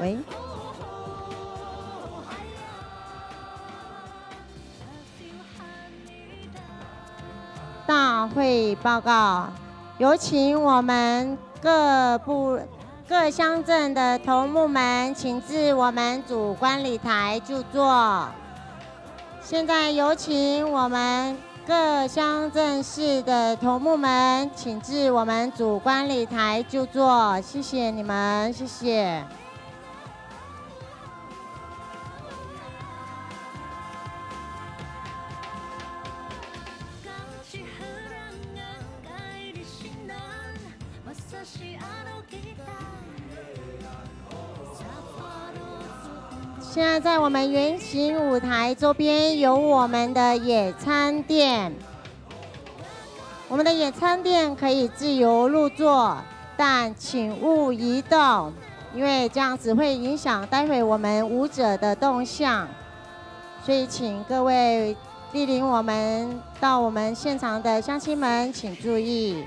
喂，大会报告，有请我们各乡镇的头目们，请至我们主观礼台就座。现在有请我们各乡镇市的头目们，请至我们主观礼台就座。谢谢你们，谢谢。现在在我们圆形舞台周边有我们的野餐垫，我们的野餐垫可以自由入座，但请勿移动，因为这样子会影响待会我们舞者的动向，所以请各位莅临我们到我们现场的乡亲们，请注意，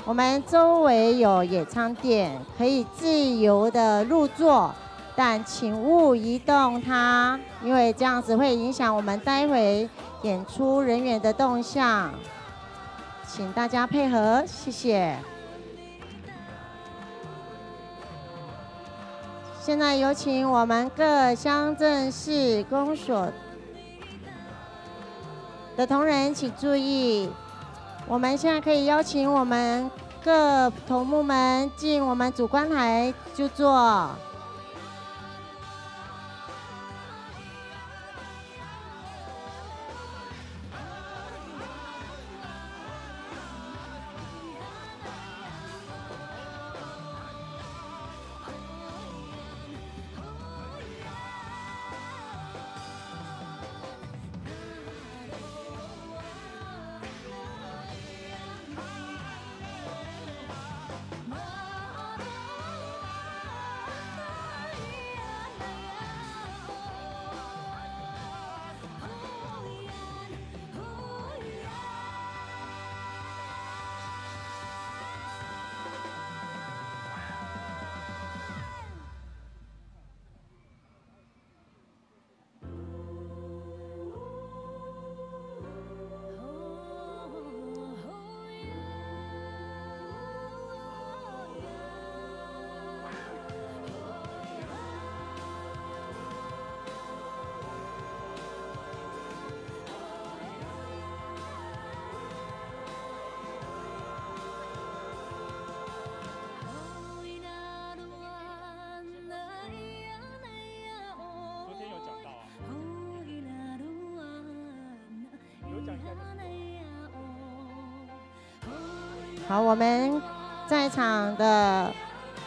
我们周围有野餐垫，可以自由的入座。但请勿移动它，因为这样子会影响我们待会演出人员的动向，请大家配合，谢谢。现在有请我们各乡镇市公所的同仁，请注意，我们现在可以邀请我们各头目们进我们主观台就坐。好，我们在场的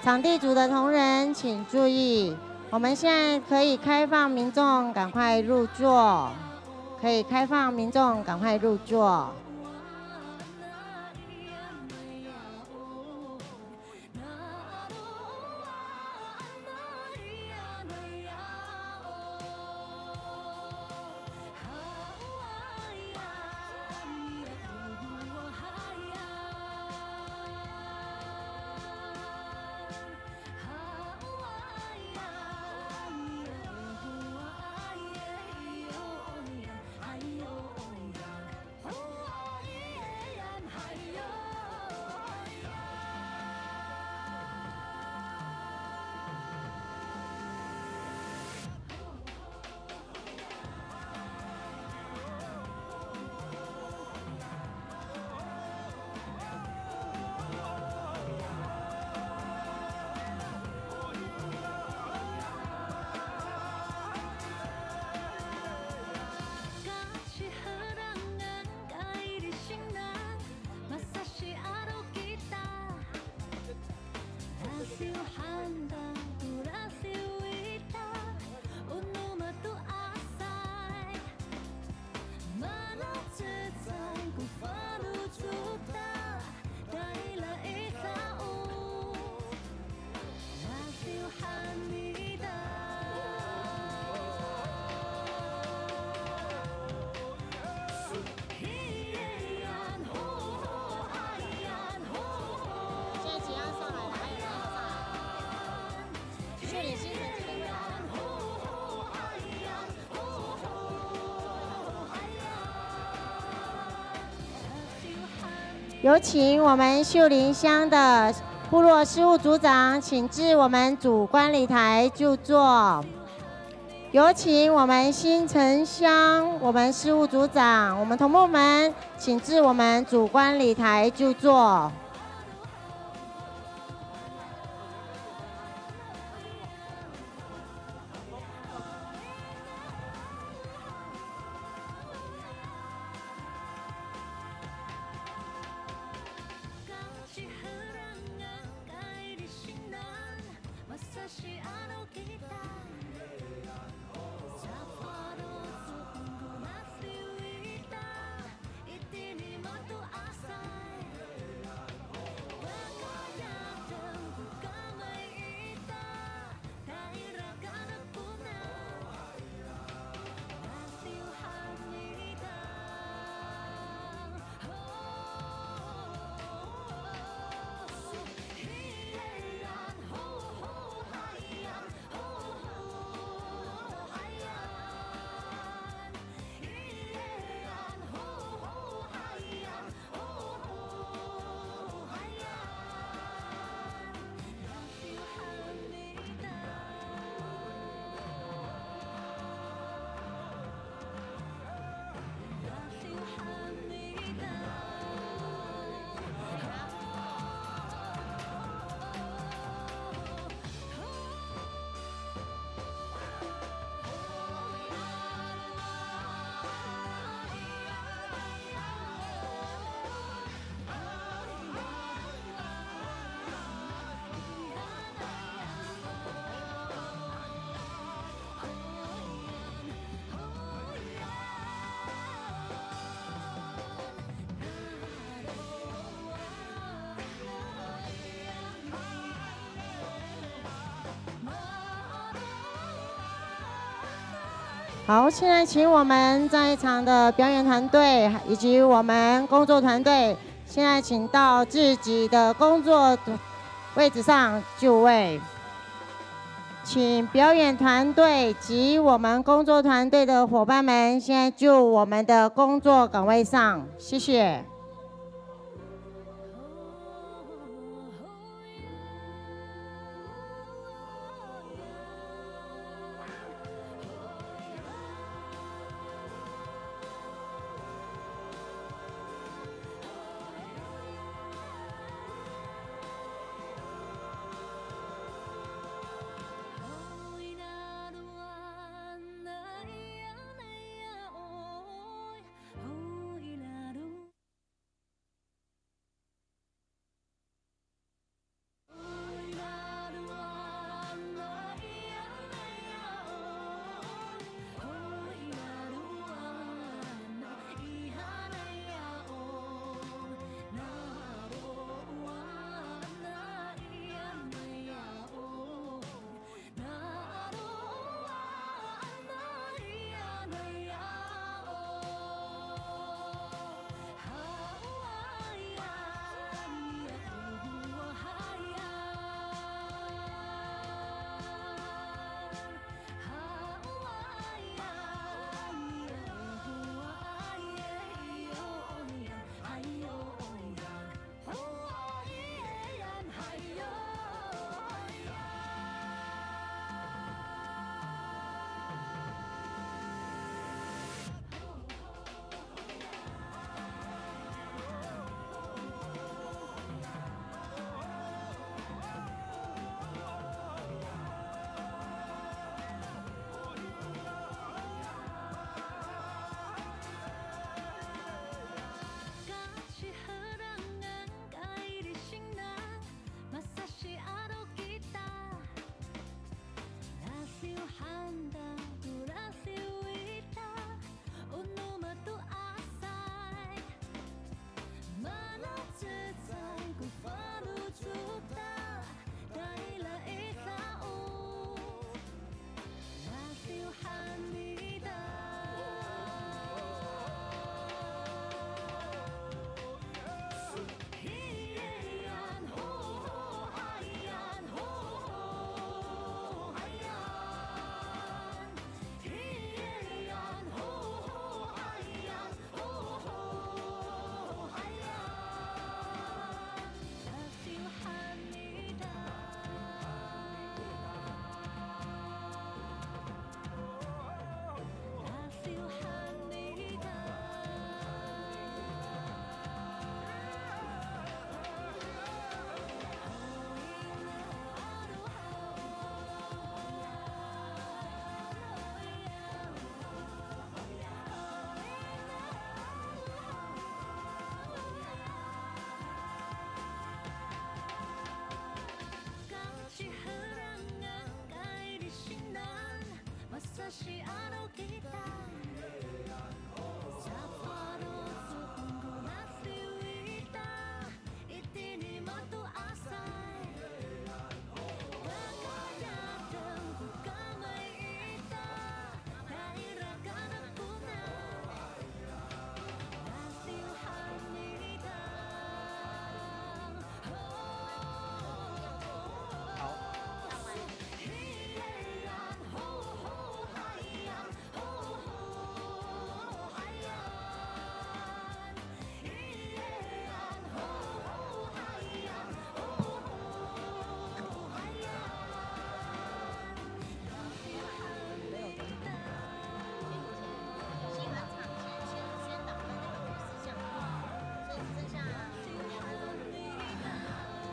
场地组的同仁，请注意，我们现在可以开放民众赶快入座，可以开放民众赶快入座。有请我们秀林乡的部落事务组长，请至我们主观礼台就座。有请我们新城乡我们事务组长，我们同目们，请至我们主观礼台就座。好，现在请我们在场的表演团队以及我们工作团队，现在请到自己的工作位置上就位。请表演团队及我们工作团队的伙伴们，现在就我们的工作岗位上，谢谢。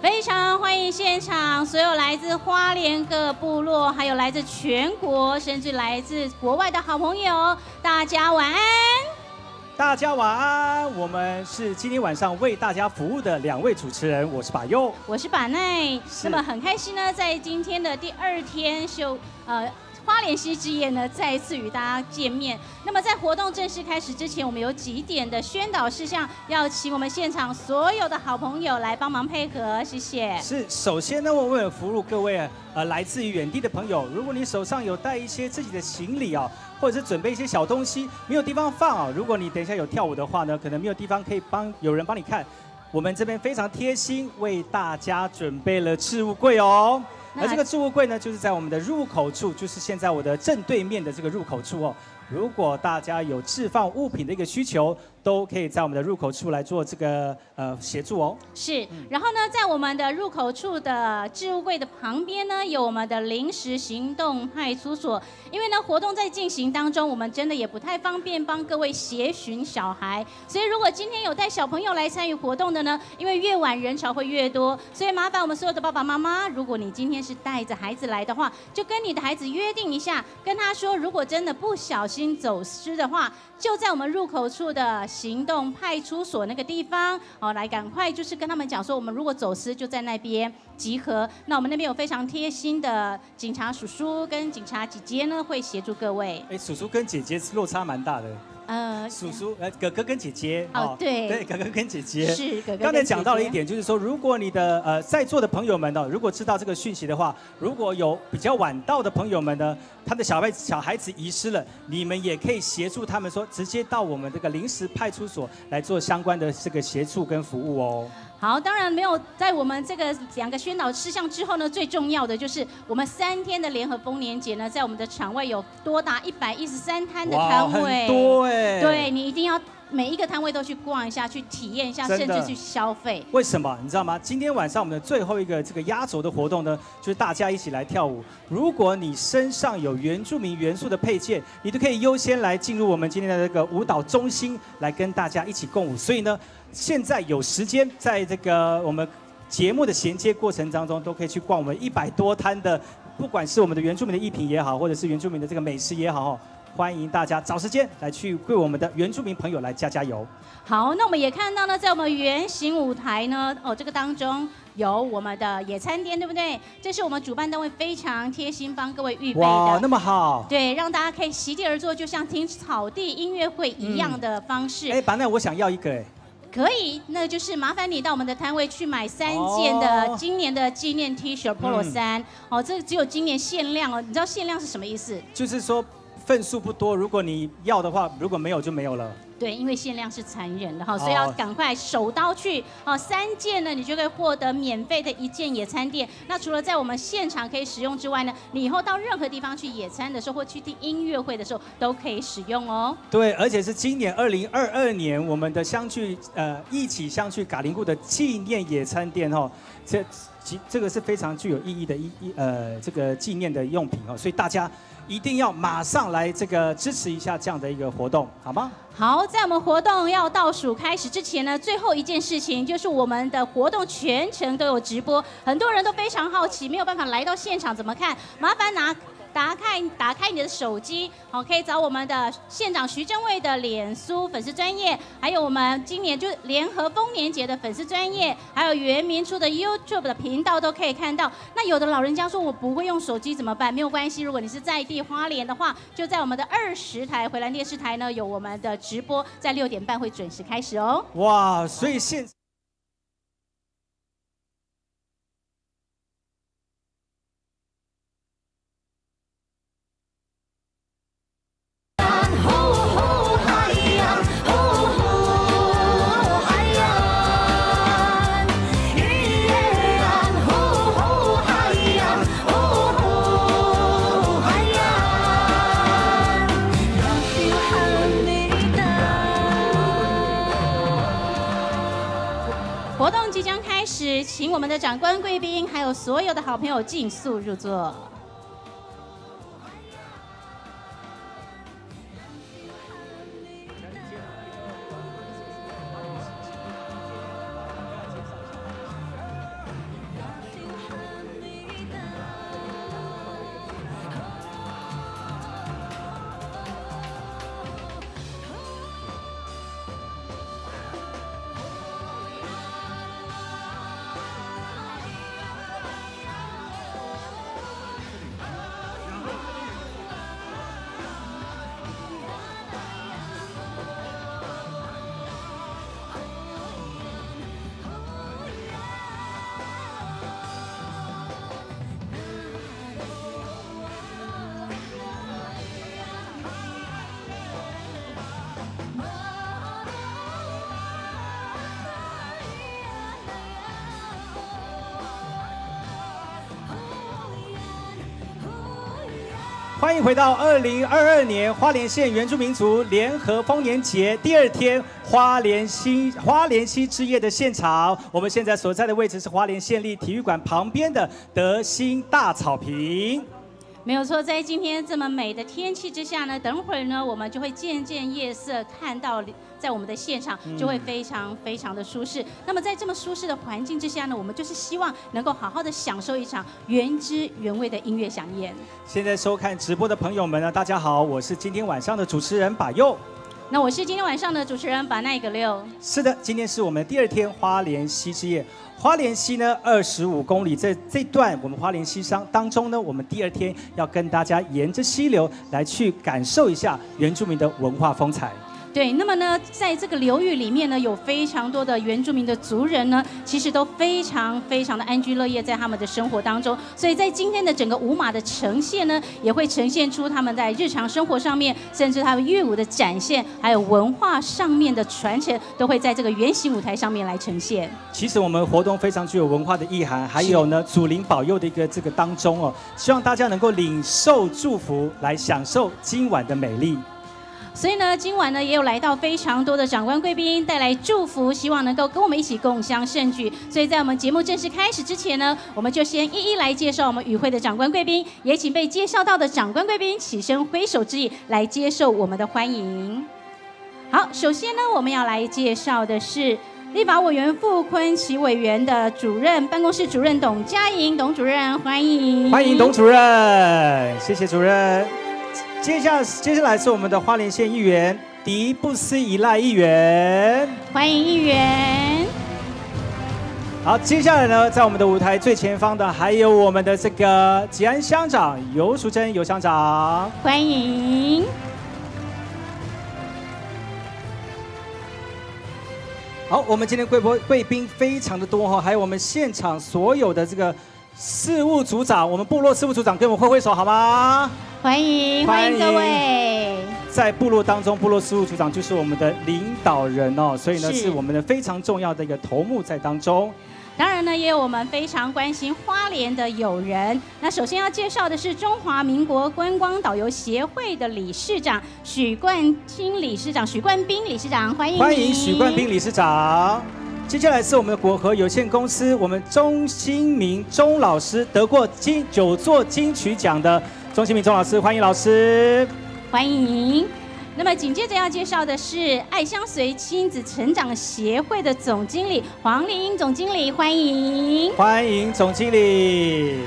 非常欢迎现场所有来自花莲各部落，还有来自全国，甚至来自国外的好朋友，大家晚安。大家晚安，我们是今天晚上为大家服务的2位主持人，我是把佑，我是把奈。那么很开心呢，在今天的第2天花莲溪之夜呢，再一次与大家见面。那么在活动正式开始之前，我们有几点的宣导事项，要请我们现场所有的好朋友来帮忙配合，谢谢。是，首先呢，我为了服务各位来自于远地的朋友，如果你手上有带一些自己的行李啊，或者是准备一些小东西，没有地方放啊，如果你等一下有跳舞的话呢，可能没有地方可以有人帮你看，我们这边非常贴心，为大家准备了置物柜哦。而这个置物柜呢，就是在我们的入口处，就是现在我的正对面的这个入口处哦。如果大家有置放物品的一个需求，都可以在我们的入口处来做这个协助哦。是，然后呢，在我们的入口处的置物柜的旁边呢，有我们的临时行动派出所。因为呢，活动在进行当中，我们真的也不太方便帮各位协寻小孩，所以如果今天有带小朋友来参与活动的呢，因为越晚人潮会越多，所以麻烦我们所有的爸爸妈妈，如果你今天是带着孩子来的话，就跟你的孩子约定一下，跟他说，如果真的不小心走失的话，就在我们入口处的行动派出所那个地方，来赶快就是跟他们讲说，我们如果走失就在那边集合。那我们那边有非常贴心的警察叔叔跟警察姐姐呢，会协助各位。叔叔跟姐姐落差蛮大的。叔叔哥哥跟姐姐对，哥哥跟姐姐是哥哥。刚才讲到了一点，就是说，如果你的在座的朋友们呢，如果知道这个讯息的话，如果有比较晚到的朋友们呢，他的小孩子遗失了，你们也可以协助他们说，直接到我们这个临时派出所来做相关的这个协助跟服务哦。好，当然没有在我们这个2个宣导事项之后呢，最重要的就是我们3天的联合丰年节呢，在我们的场外有多达113摊的摊位，很多哎。对，你一定要每一个摊位都去逛一下，去体验一下，甚至去消费。为什么？你知道吗？今天晚上我们的最后一个这个压轴的活动呢，就是大家一起来跳舞。如果你身上有原住民元素的配件，你都可以优先来进入我们今天的这个舞蹈中心，来跟大家一起共舞。所以呢，现在有时间，在这个我们节目的衔接过程当中，都可以去逛我们100多摊的，不管是我们的原住民的艺品也好，或者是原住民的这个美食也好，欢迎大家找时间来去为我们的原住民朋友来加油。好，那我们也看到呢，在我们圆形舞台呢，这个当中有我们的野餐垫，对不对？这是我们主办单位非常贴心帮各位预备的。哇，那么好。对，让大家可以席地而坐，就像听草地音乐会一样的方式。那我想要一个可以，那就是麻烦你到我们的摊位去买3件的今年的纪念 T 恤 Polo 衫。这只有今年限量哦。你知道限量是什么意思？就是说份数不多，如果你要的话，如果没有就没有了。对，因为限量是残忍的哈，所以要赶快手刀去3件呢，你就可以获得免费的1件野餐垫。那除了在我们现场可以使用之外呢，你以后到任何地方去野餐的时候，或去听音乐会的时候，都可以使用哦。对，而且是今年2022年我们的一起相聚嘎林固的纪念野餐垫哦，这个是非常具有意义的这个纪念的用品哦，所以大家一定要马上来这个支持一下这样的一个活动，好吗？好，在我们活动要倒数开始之前呢，最后一件事情就是我们的活动全程都有直播，很多人都非常好奇，没有办法来到现场怎么看？麻烦打开你的手机，可以找我们的县长徐正伟的脸书粉丝专页，还有我们今年就联合丰年节的粉丝专页，还有原民出的 YouTube 的频道都可以看到。那有的老人家说我不会用手机怎么办？没有关系，如果你是在地花莲的话，就在我们的20台回蓝电视台呢有我们的直播，在6点半会准时开始哦。哇，所以现活动即将开始，请我们的长官贵宾还有所有的好朋友尽速入座。欢迎回到2022年花莲县原住民族联合丰年节第2天花莲溪之夜的现场。我们现在所在的位置是花莲县立体育馆旁边的德兴大草坪。没有错，在今天这么美的天气之下呢，等会儿呢，我们就会渐渐夜色，看到在我们的现场就会非常非常的舒适。那么在这么舒适的环境之下呢，我们就是希望能够好好的享受一场原汁原味的音乐飨宴。现在收看直播的朋友们呢，大家好，我是今天晚上的主持人把佑。那我是今天晚上的主持人把奈格六。是的，今天是我们第2天花莲溪之夜。花莲溪呢，25公里，这段我们花莲溪当中呢，我们第2天要跟大家沿着溪流来去感受一下原住民的文化风采。对，那么呢，在这个流域里面呢，有非常多的原住民的族人呢，其实都非常非常的安居乐业在他们的生活当中。所以在今天的整个舞马的呈现呢，也会呈现出他们在日常生活上面，甚至他们乐舞的展现，还有文化上面的传承，都会在这个圆形舞台上面来呈现。其实我们活动非常具有文化的意涵，还有呢，祖灵保佑的一个这个当中哦，希望大家能够领受祝福，来享受今晚的美丽。所以呢，今晚呢也有来到非常多的长官贵宾带来祝福，希望能够跟我们一起共襄盛举。所以在我们节目正式开始之前呢，我们就先一一来介绍我们与会的长官贵宾，也请被介绍到的长官贵宾起身挥手致意，来接受我们的欢迎。好，首先呢，我们要来介绍的是立法委员傅昆萁委员的办公室主任董佳莹董主任，欢迎。欢迎董主任，谢谢主任。接下来是我们的花莲县议员迪布斯依赖议员，欢迎议员。好，接下来呢，在我们的舞台最前方的还有我们的这个吉安乡长尤淑珍尤乡长，欢迎。好，我们今天贵宾非常的多哈，还有我们现场所有的这个事务组长，我们部落事务组长跟我们挥手好吗？欢迎各位。在部落当中，部落事务组长就是我们的领导人哦，所以呢是我们的非常重要的一个头目在当中。当然呢，也有我们非常关心花莲的友人。那首先要介绍的是中华民国观光导游协会的理事长许冠斌理事长，欢迎。欢迎许冠斌理事长。接下来是我们的果核有限公司，我们钟新明钟老师得过9座金曲奖的钟新明钟老师，欢迎老师。欢迎。那么紧接着要介绍的是爱相随亲子成长协会的总经理黄丽英总经理，欢迎。欢迎总经理。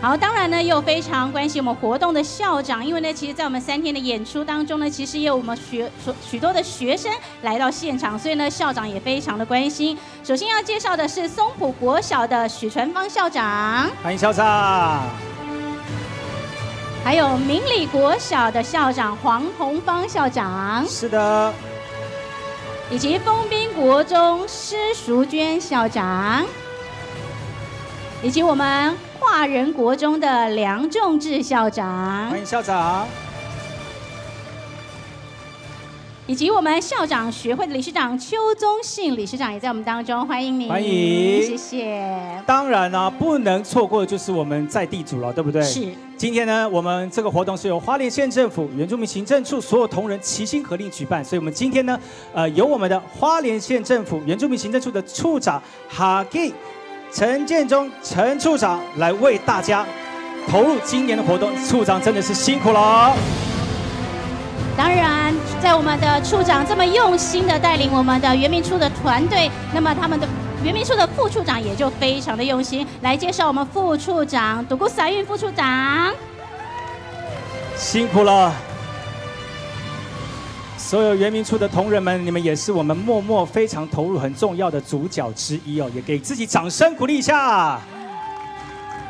好，当然呢，也有非常关心我们活动的校长，因为呢，其实在我们3天的演出当中呢，其实也有我们许多的学生来到现场，所以呢，校长也非常的关心。首先要介绍的是松浦国小的许传芳校长，欢迎校长。还有明理国小的校长黄宏芳校长，是的，以及丰滨国中施淑娟校长，以及我们华人国中的梁仲志校长，欢迎校长。以及我们校长学会的理事长邱宗信理事长也在我们当中，欢迎你，欢迎，谢谢。当然呢，不能错过的就是我们在地组了，对不对？是。今天呢，我们这个活动是由花莲县政府原住民行政处所有同仁齐心合力举办，所以我们今天呢，由我们的花莲县政府原住民行政处的处长哈基陈建中陈处长来为大家投入今年的活动，处长真的是辛苦了。当然，在我们的处长这么用心的带领我们的原民处的团队，那么他们的原民处的副处长也就非常的用心，来介绍我们副处长独孤撒运副处长，辛苦了。所有原民处的同仁们，你们也是我们默默非常投入、很重要的主角之一哦，也给自己掌声鼓励一下。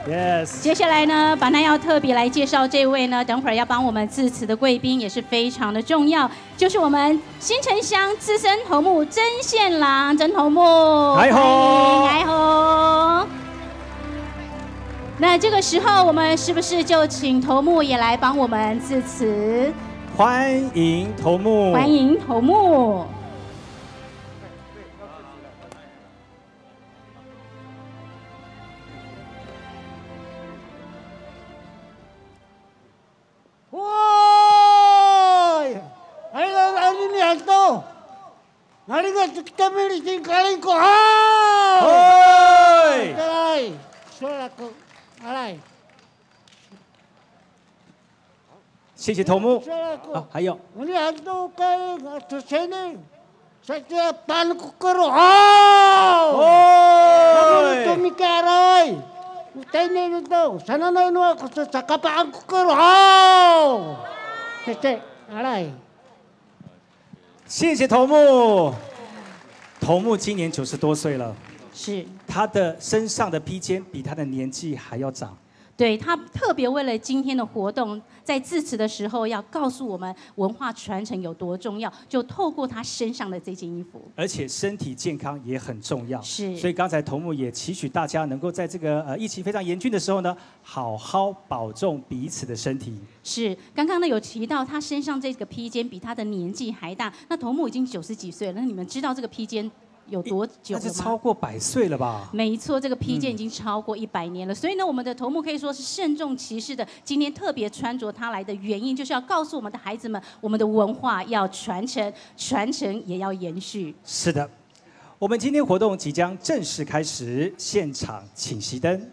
Yes。接下来呢，把那要特别来介绍这位呢，等会儿要帮我们致辞的贵宾也是非常的重要，就是我们新城乡资深头目曾宪郎曾头目，嗨吼，嗨吼。那这个时候，我们是不是就请头目也来帮我们致辞？欢迎头目，欢迎头目。kami di kaling ko. 哎， Alay. Sura ko. Alay. 谢谢头目。 Sura 啊 ko. 还有， Uli ando kay to sini. Sa pan ko karo. 哎， Kami karoy. Tayo nito. Sana na ino ako sa kapaan ko karo. Tete. Alay. 谢谢头目。头目今年90多岁了，是。他的身上的披肩比他的年纪还要长。 对他特别为了今天的活动，在致辞的时候要告诉我们文化传承有多重要，就透过他身上的这件衣服。而且身体健康也很重要，是。所以刚才头目也期许大家能够在这个疫情非常严峻的时候呢，好好保重彼此的身体。是，刚刚呢有提到他身上这个披肩比他的年纪还大，那头目已经90几岁了，那你们知道这个披肩有多久了吗？那是超过100岁了吧？没错，这个披肩已经超过100年了。所以呢，我们的头目可以说是慎重其事的。今天特别穿着它来的原因，就是要告诉我们的孩子们，我们的文化要传承，传承也要延续。是的，我们今天活动即将正式开始，现场请熄灯。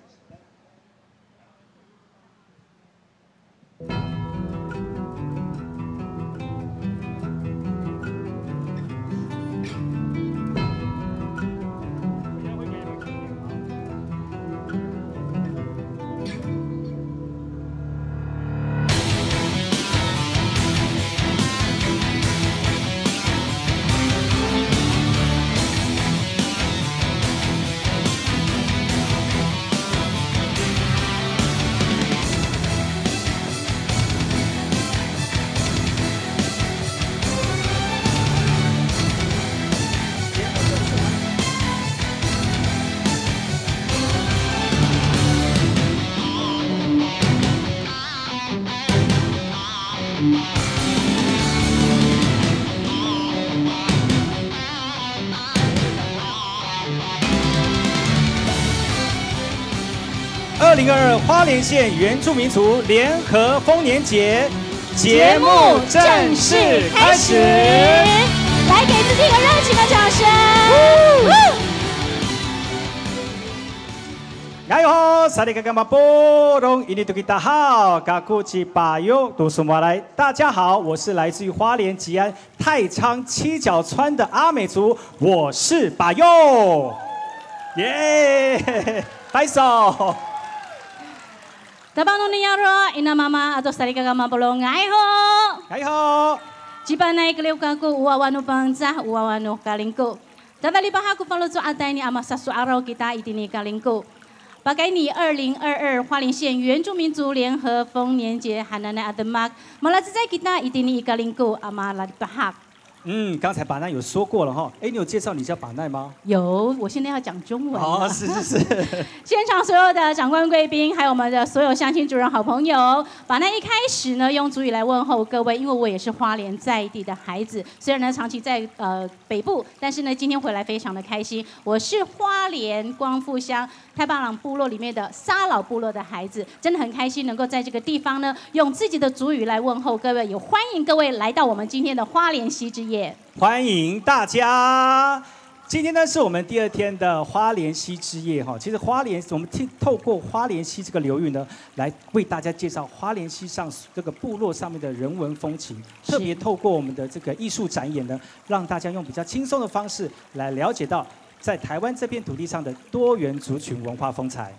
2022花莲县原住民族联合丰年节节目正式开始，来给自己一个热情的掌声！加油！萨利嘎嘎马波隆伊尼图吉达好，嘎古吉巴尤杜苏马来，大家好，我是来自于花莲吉安太仓七角川的阿美族，我是巴尤，耶！拍手。 Tabang nung yaro ina mama atau sari kaga mapolong ngai ho. 哎好， Jipa naik keliu kaku uawanu bangsa uawanu kalingku. Tadali bahaku falu tu atai ni ama sasu arau kita itini kalingku. Pakai ni 2022花莲县原住民族联合丰年节 Hanana Ademak Malazai kita itini kalingku ama ladi bahak. 刚才把奈有说过了哈，哎，你有介绍你叫把奈吗？有，我现在要讲中文。哦，是。现场所有的长官贵宾，还有我们的所有乡亲主人好朋友，把那一开始呢用族语来问候各位，因为我也是花莲在地的孩子，虽然呢长期在北部，但是呢今天回来非常的开心。我是花莲光复乡太巴朗部落里面的沙老部落的孩子，真的很开心能够在这个地方呢用自己的族语来问候各位，也欢迎各位来到我们今天的花莲溪之夜。欢迎大家！今天呢是我们第2天的花莲溪之夜哈。其实花莲，我们透过花莲溪这个流域呢，来为大家介绍花莲溪上这个部落上面的人文风情。特别透过我们的这个艺术展演呢，让大家用比较轻松的方式来了解到在台湾这片土地上的多元族群文化风采。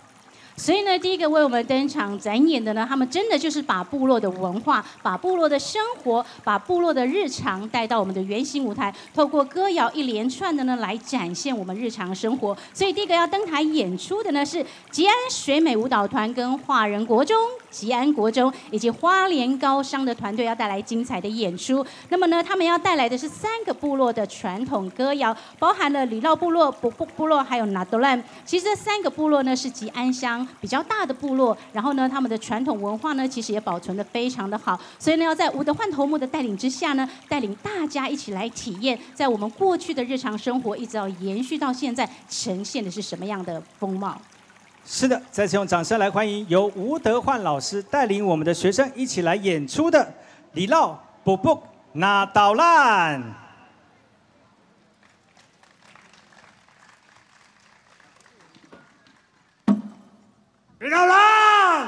所以呢，第一个为我们登场展演的呢，他们真的就是把部落的文化、把部落的生活、把部落的日常带到我们的圆形舞台，透过歌谣一连串的呢来展现我们日常生活。所以第一个要登台演出的呢是吉安水美舞蹈团跟华人国中、吉安国中以及花莲高商的团队要带来精彩的演出。那么呢，他们要带来的是3个部落的传统歌谣，包含了里绕部落、布布部落还有纳多兰。其实这3个部落呢是吉安乡 比较大的部落，然后呢，他们的传统文化呢，其实也保存得非常的好。所以呢，要在吴德焕头目的带领之下呢，带领大家一起来体验，在我们过去的日常生活，一直要延续到现在，呈现的是什么样的风貌？是的，再次用掌声来欢迎由吴德焕老师带领我们的学生一起来演出的里绕布布那岛烂。Ikaw lang!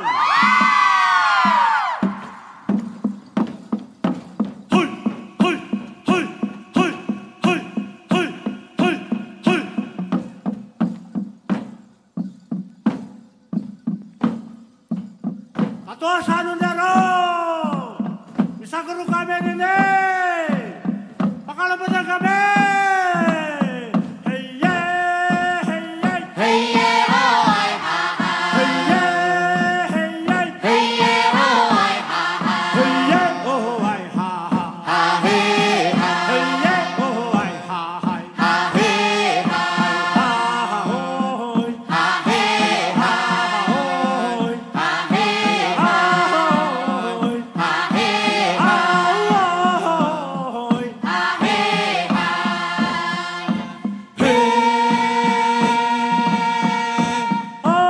Hoy! Hoy! Hoy! Hoy! Hoy! Hoy! Hoy! Hoy! Katuasan ng laro! Isaguro kami nini! Pakalabasan kami! Hey yeah! Hey yeah! Hey yeah, hoy, ha ha. Hey yeah! Hey yeah! Hey yeah, hoy, ha ha. Hey yeah! Oh ay ha ha! Ha hey ha. Hey yeah! Oh ay ha ha! Ha hey ha. Ha ha hoy! Ha hey ha. Hoy! Ha hey Ha ha. hoy! Ha hey Ha ha. hoy! Ha hey ha.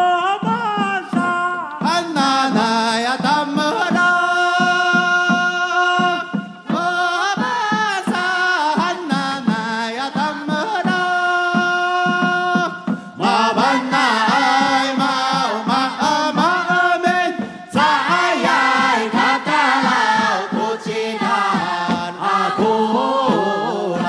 Abasa! Hananay at amara. Mabasa, hananay at amara. Mabanay, maumaamin. Sa ayay katalaw, kutsinan akulan.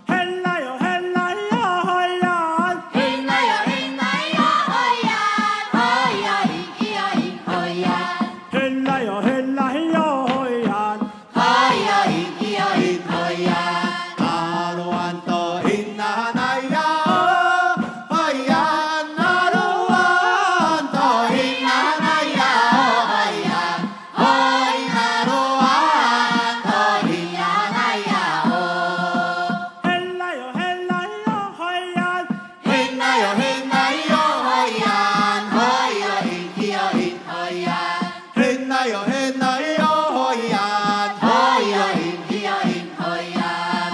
Helayo, helayo, hoyan! Hinayo, hinayo, hoyan. Hoyan, iyayin, hoyan. Helayo, helayo, hoyan! Hoyan, iyayin, hoyan. Naruan to hinanaya. Hoyan, naruan to hinanaya. Hoyan, hoy, naruan to hinanaya. Helayo, helayo, hoyan! Hinayo, hinayo, hoyan. Hoyan, iyayin, hoyan. Hinayo, hinayo, hoyan. Hoyan, iyayin, hoyan.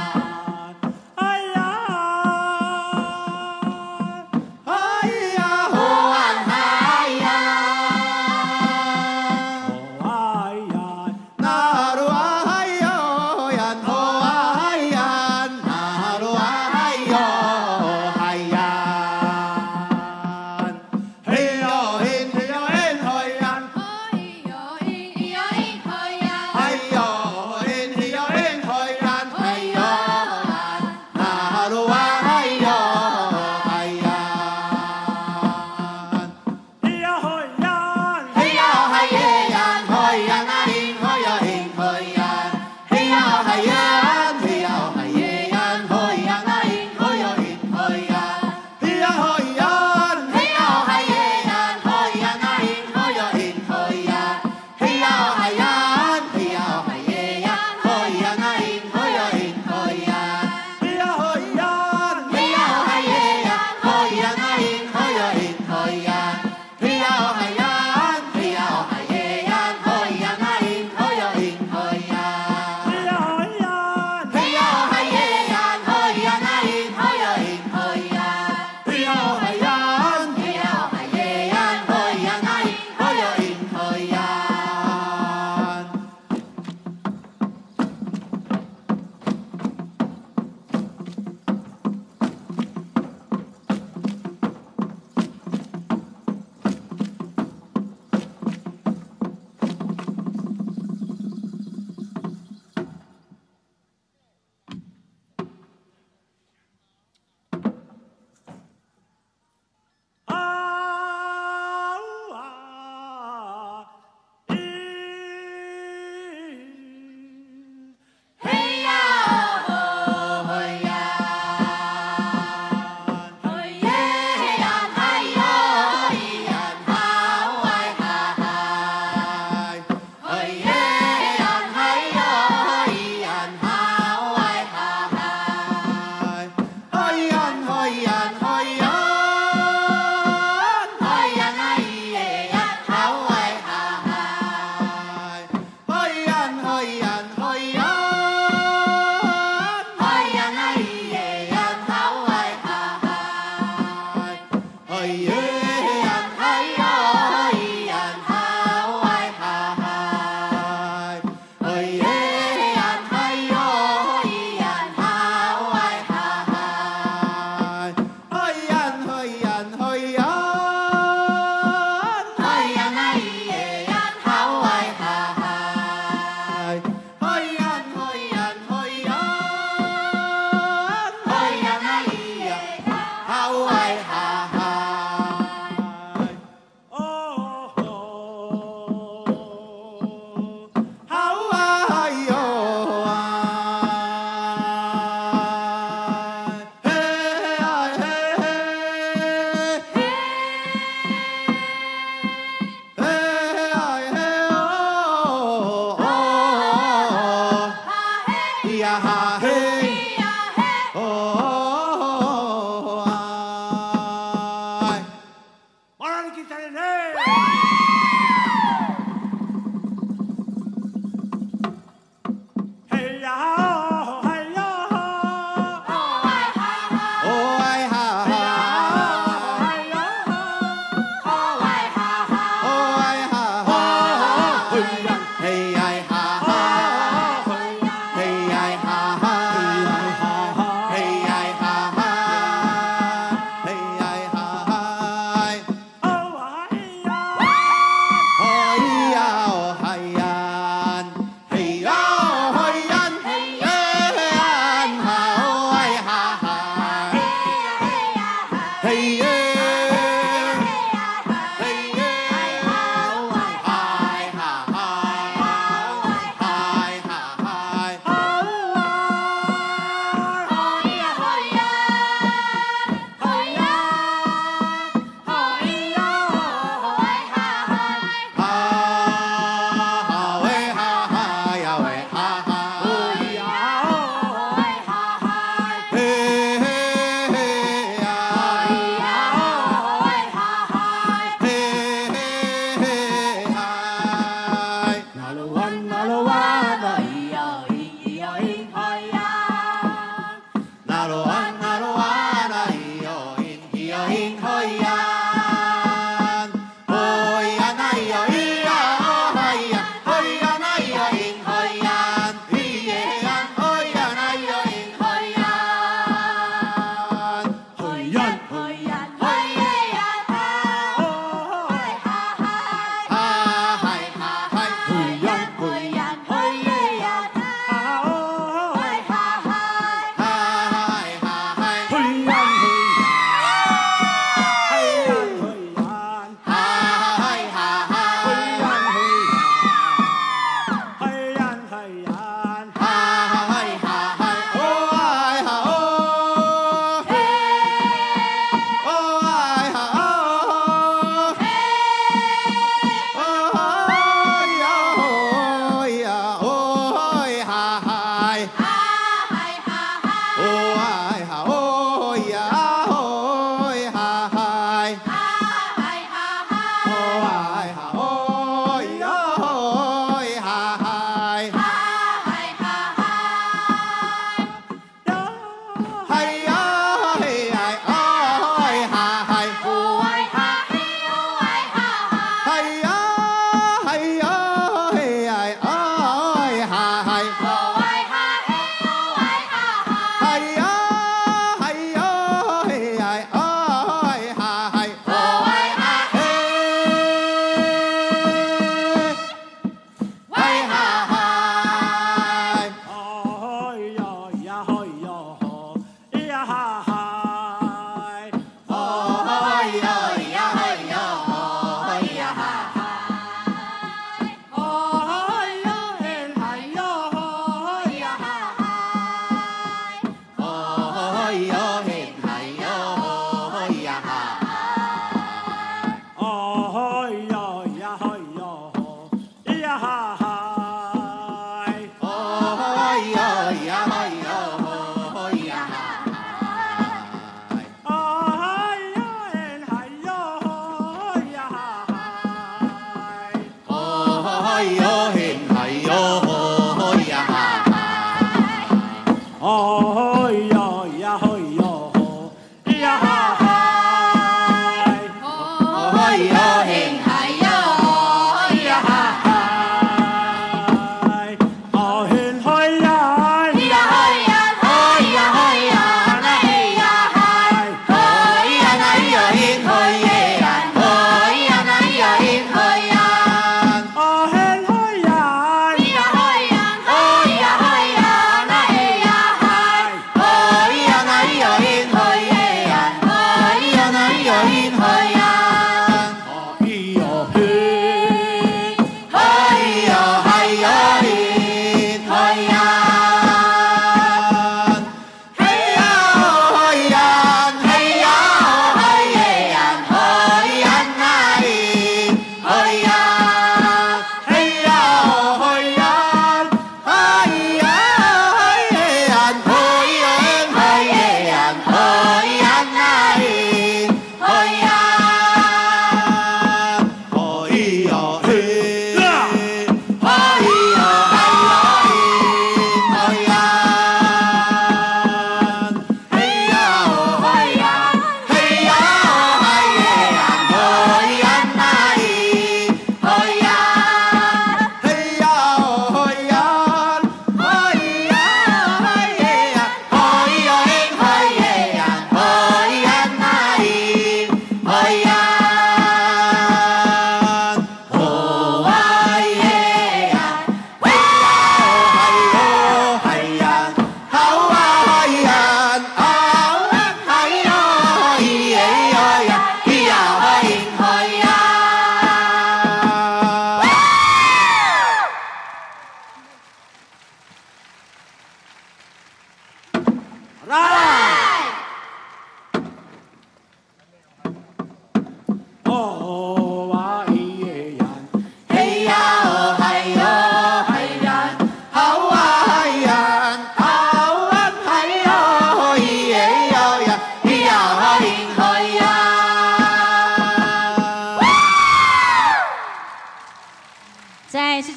Ayan! Haya, hoan, hayan. Ayan! Naruahayo, yan, hoayan. Naruahayo, hayan. Hiyo, hin, hoyan. Hiyo,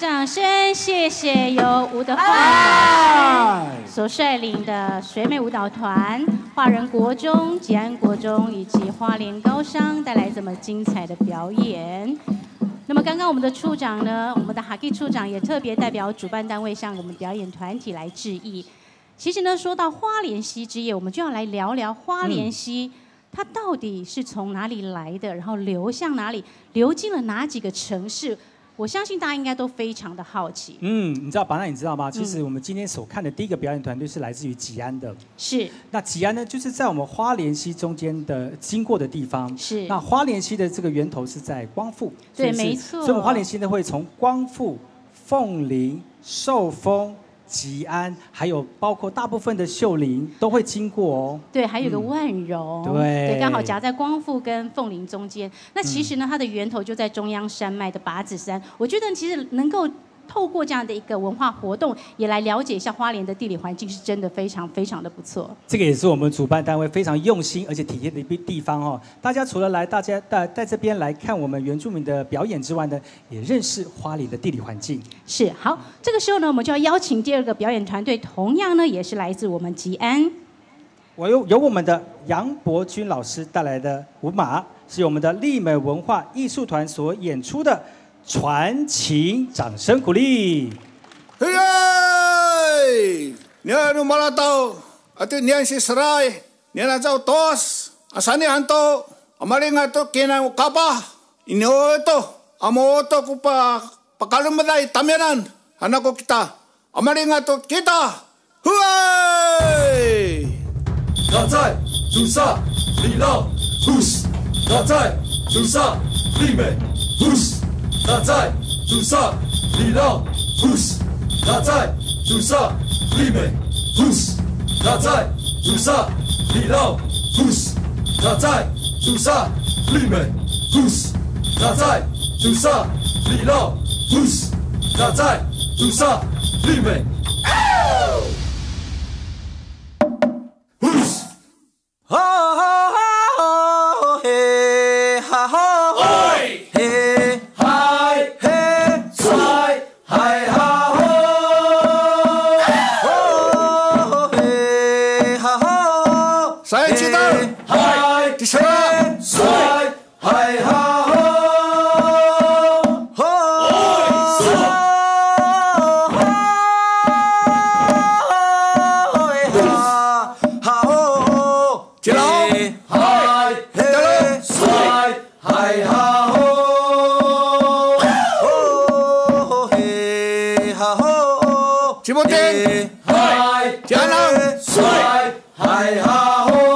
掌声，谢谢由吴德焕所率领的水美舞蹈团、华人国中、吉安国中以及花莲高商带来这么精彩的表演。那么刚刚我们的处长呢，我们的哈基处长也特别代表主办单位向我们表演团体来致意。其实呢，说到花莲溪之夜，我们就要来聊聊花莲溪，它到底是从哪里来的，然后流向哪里，流进了哪几个城市？我相信大家应该都非常的好奇。你知道巴娜，你知道吗？其实我们今天所看的第一个表演团队是来自于吉安的。是。那吉安呢，就是在我们花莲溪中间的经过的地方。是。那花莲溪的这个源头是在光复。对，没错。所以我们花莲溪呢会从光复、凤林、寿丰、吉安，还有包括大部分的秀林都会经过哦。对，还有个万荣，对，刚好夹在光复跟凤林中间。那其实呢，它的源头就在中央山脉的八子山。我觉得其实能够透过这样的一个文化活动，也来了解一下花莲的地理环境，是真的非常非常的不错。这个也是我们主办单位非常用心而且体贴的一地方哦。大家除了来大家在这边来看我们原住民的表演之外呢，也认识花莲的地理环境。是，好，这个时候呢，我们就要邀请第二个表演团队，同样呢也是来自我们吉安。由我们的杨伯君老师带来的舞马，是我们的丽美文化艺术团所演出的。传情，掌声鼓励。Hey, niya no malataw, ati niya si Saray, niya na zao tos, asani hanto, amaling ato kina ukapa, inyo ito, amo ito ko pakalumaday tamianan, hanako kita, amaling ato kita, huay! 那在主上李浪 ，push， 那在主上丽美 ，push。那在主上李浪 push， 那在主上丽美 push， 那在主上李浪 push， 那在主上丽美 push， 那在主上李浪 push， 那在主上丽美 push。哈哈哈嘿哈哈嘿。Saya cita, hai, kisah, sai, hai ha ho, oi, sa, ha ho, cilau, hai, he, sai, hai ha ho, he, ha ho, cibutin, hai, jangan, sai, hai ha ho.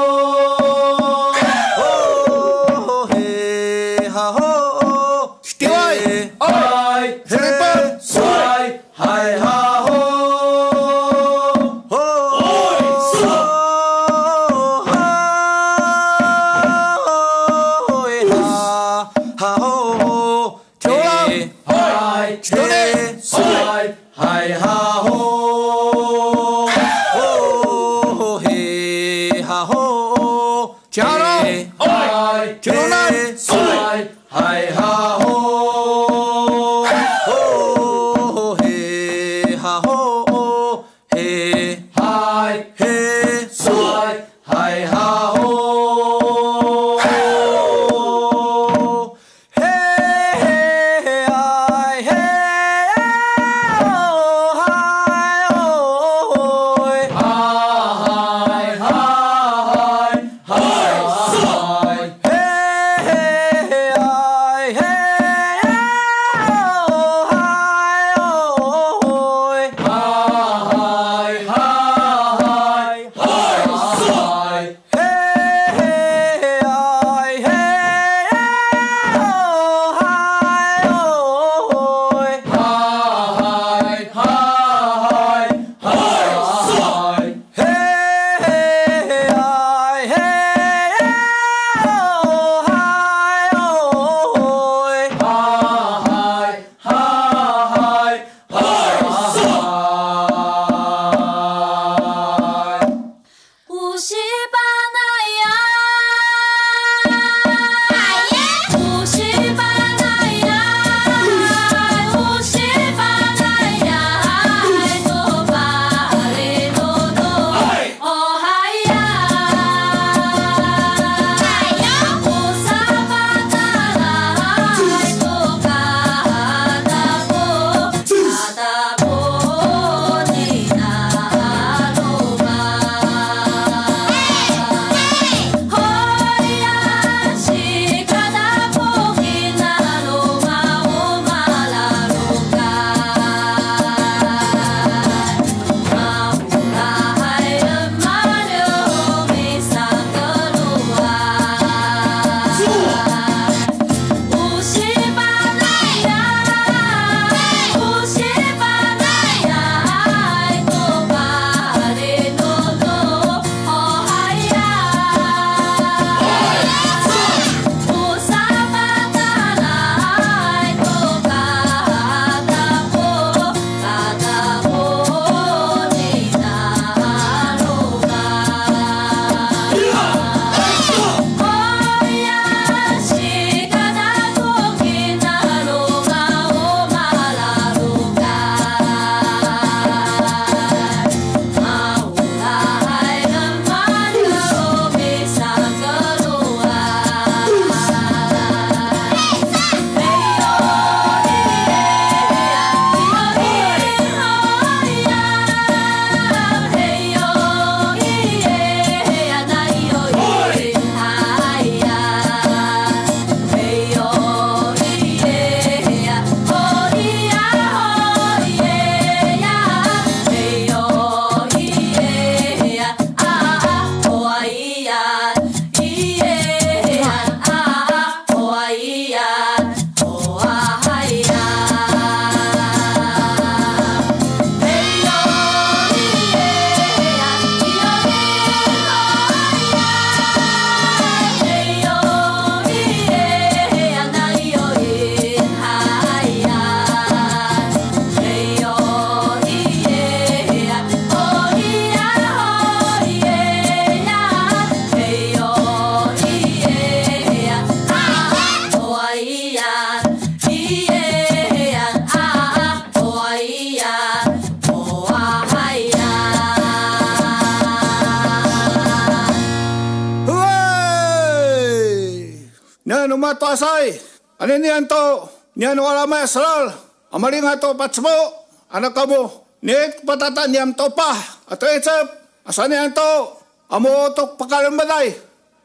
matuasay. Ano niyan to? Niyan wala may asral. Amaling ato patsmo. Anak kamu. Niyet patata niyam to pa. Ato etsep. Asan niyan to? Amo to pakalambaday.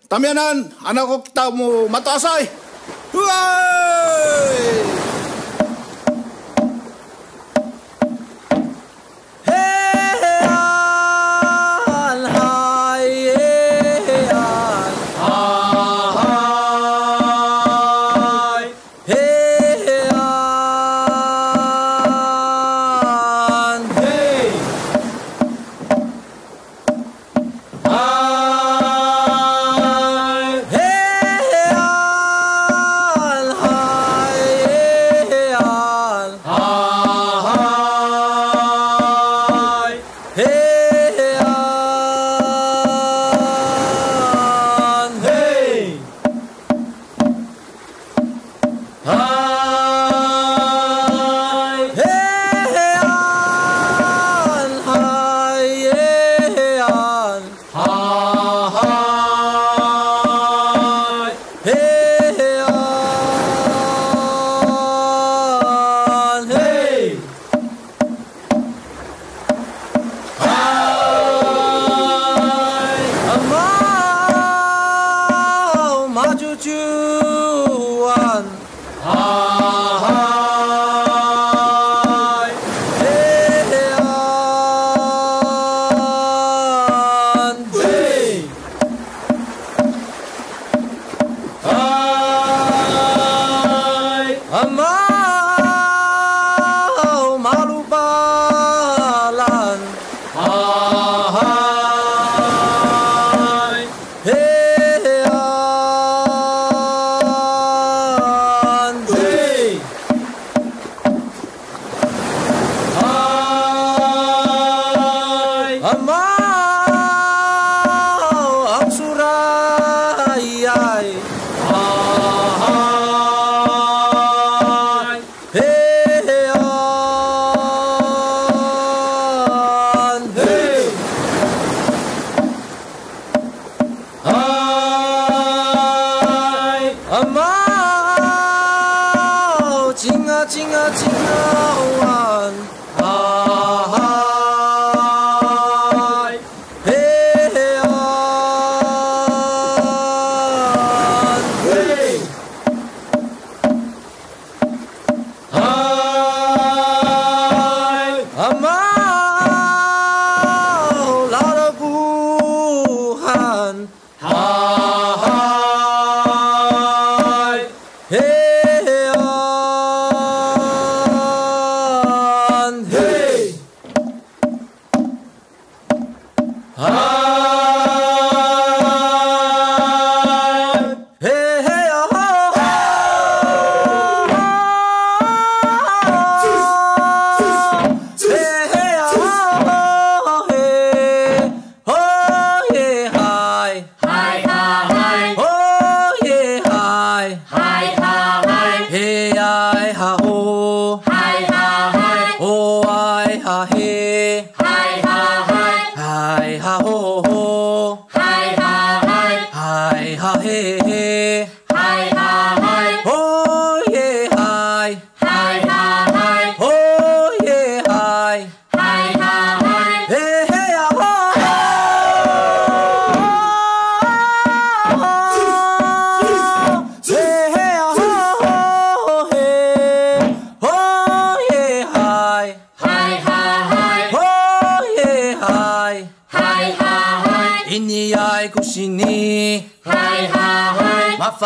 Tamyanan. Anak ko kita mo matuasay. Huay!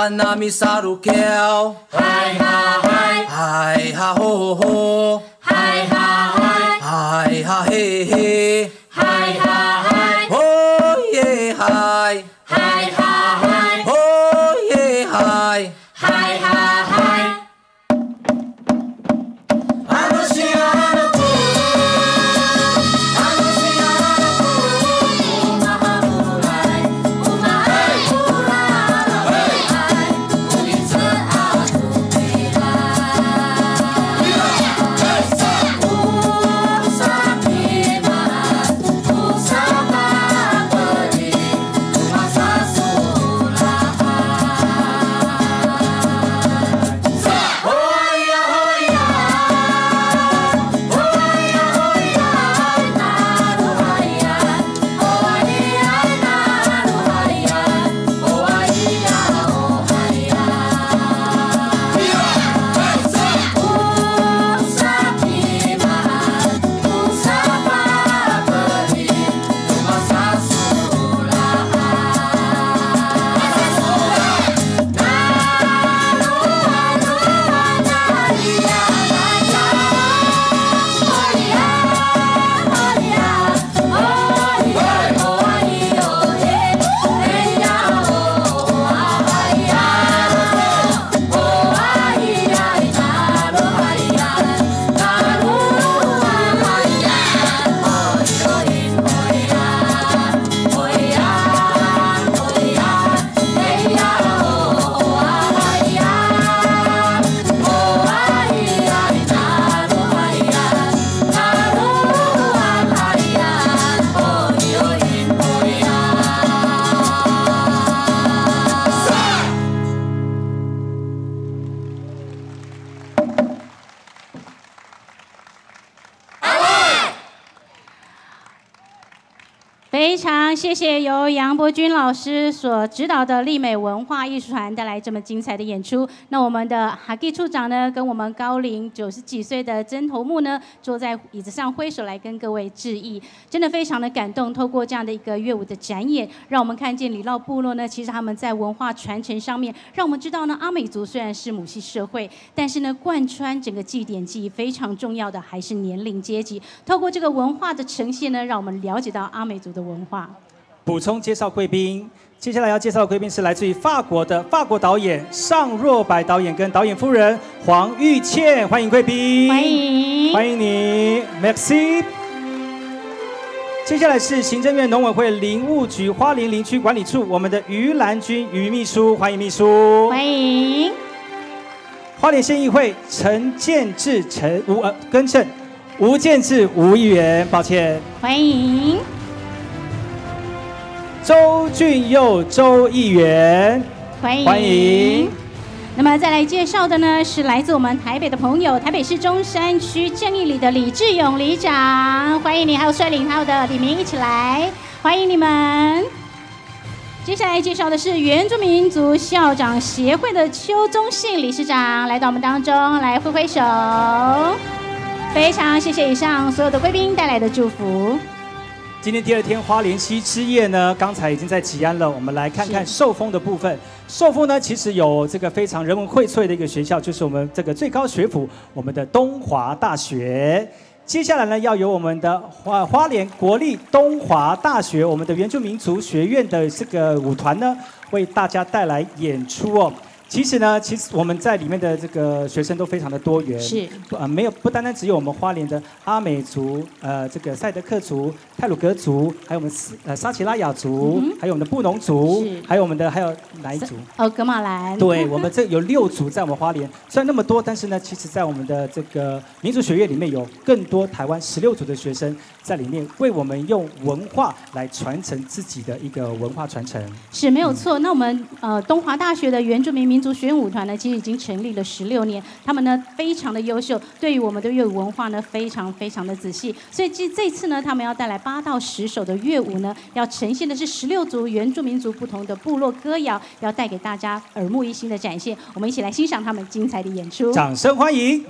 Nami sarukel, hai ha hai, hai ha ho ho, hai ha hai, hai ha he he, hai ha hai, ho ye hai, hai ha hai, ho ye hai, hai ha hai. Bye. 非常谢谢由杨伯钧老师所指导的丽美文化艺术团带来这么精彩的演出。那我们的哈基处长呢，跟我们高龄90几岁的曾头目呢，坐在椅子上挥手来跟各位致意，真的非常的感动。透过这样的一个乐舞的展演，让我们看见里酪部落呢，其实他们在文化传承上面，让我们知道呢，阿美族虽然是母系社会，但是呢，贯穿整个祭典记忆非常重要的还是年龄阶级。透过这个文化的呈现呢，让我们了解到阿美族的文化。补充介绍贵宾，接下来要介绍的贵宾是来自于法国的法国导演尚若白导演跟导演夫人黄玉倩，欢迎贵宾，欢迎，欢迎你 ，Merci。接下来是行政院农委会林务局花莲林区管理处我们的于兰君于秘书，欢迎秘书，欢迎。花莲县议会陈建志更正吴建志吴议员，抱歉，欢迎。周俊佑周议员，欢迎，欢迎。那么再来介绍的呢，是来自我们台北的朋友，台北市中山区正义里的李志勇里长，欢迎你，还有率领他的李明一起来，欢迎你们。接下来介绍的是原住民族校长协会的邱宗信理事长，来到我们当中来挥挥手，非常谢谢以上所有的贵宾带来的祝福。今天第2天花莲溪之夜呢，刚才已经在吉安了。我们来看看寿丰的部分。寿丰呢，其实有这个非常人文荟萃的一个学校，就是我们这个最高学府，我们的东华大学。接下来呢，要由我们的花莲国立东华大学，我们的原住民族学院的这个舞团呢，为大家带来演出哦。其实我们在里面的这个学生都非常的多元，是不单单只有我们花莲的阿美族，这个赛德克族、太鲁阁族，还有我们沙奇拉雅族，还有我们的布农族，还有哪一族？噶玛兰。对，我们这有6族在我们花莲，虽然那么多，但是呢，其实在我们的这个民族学院里面有更多台湾16族的学生在里面，为我们用文化来传承自己的一个文化传承。是没有错。那我们东华大学的原住民民族学院舞团呢，其实已经成立了16年，他们呢非常的优秀，对于我们的乐舞文化呢非常非常的仔细。所以这次呢，他们要带来8到10首的乐舞呢，要呈现的是16族原住民族不同的部落歌谣，要带给大家耳目一新的展现。我们一起来欣赏他们精彩的演出，掌声欢迎。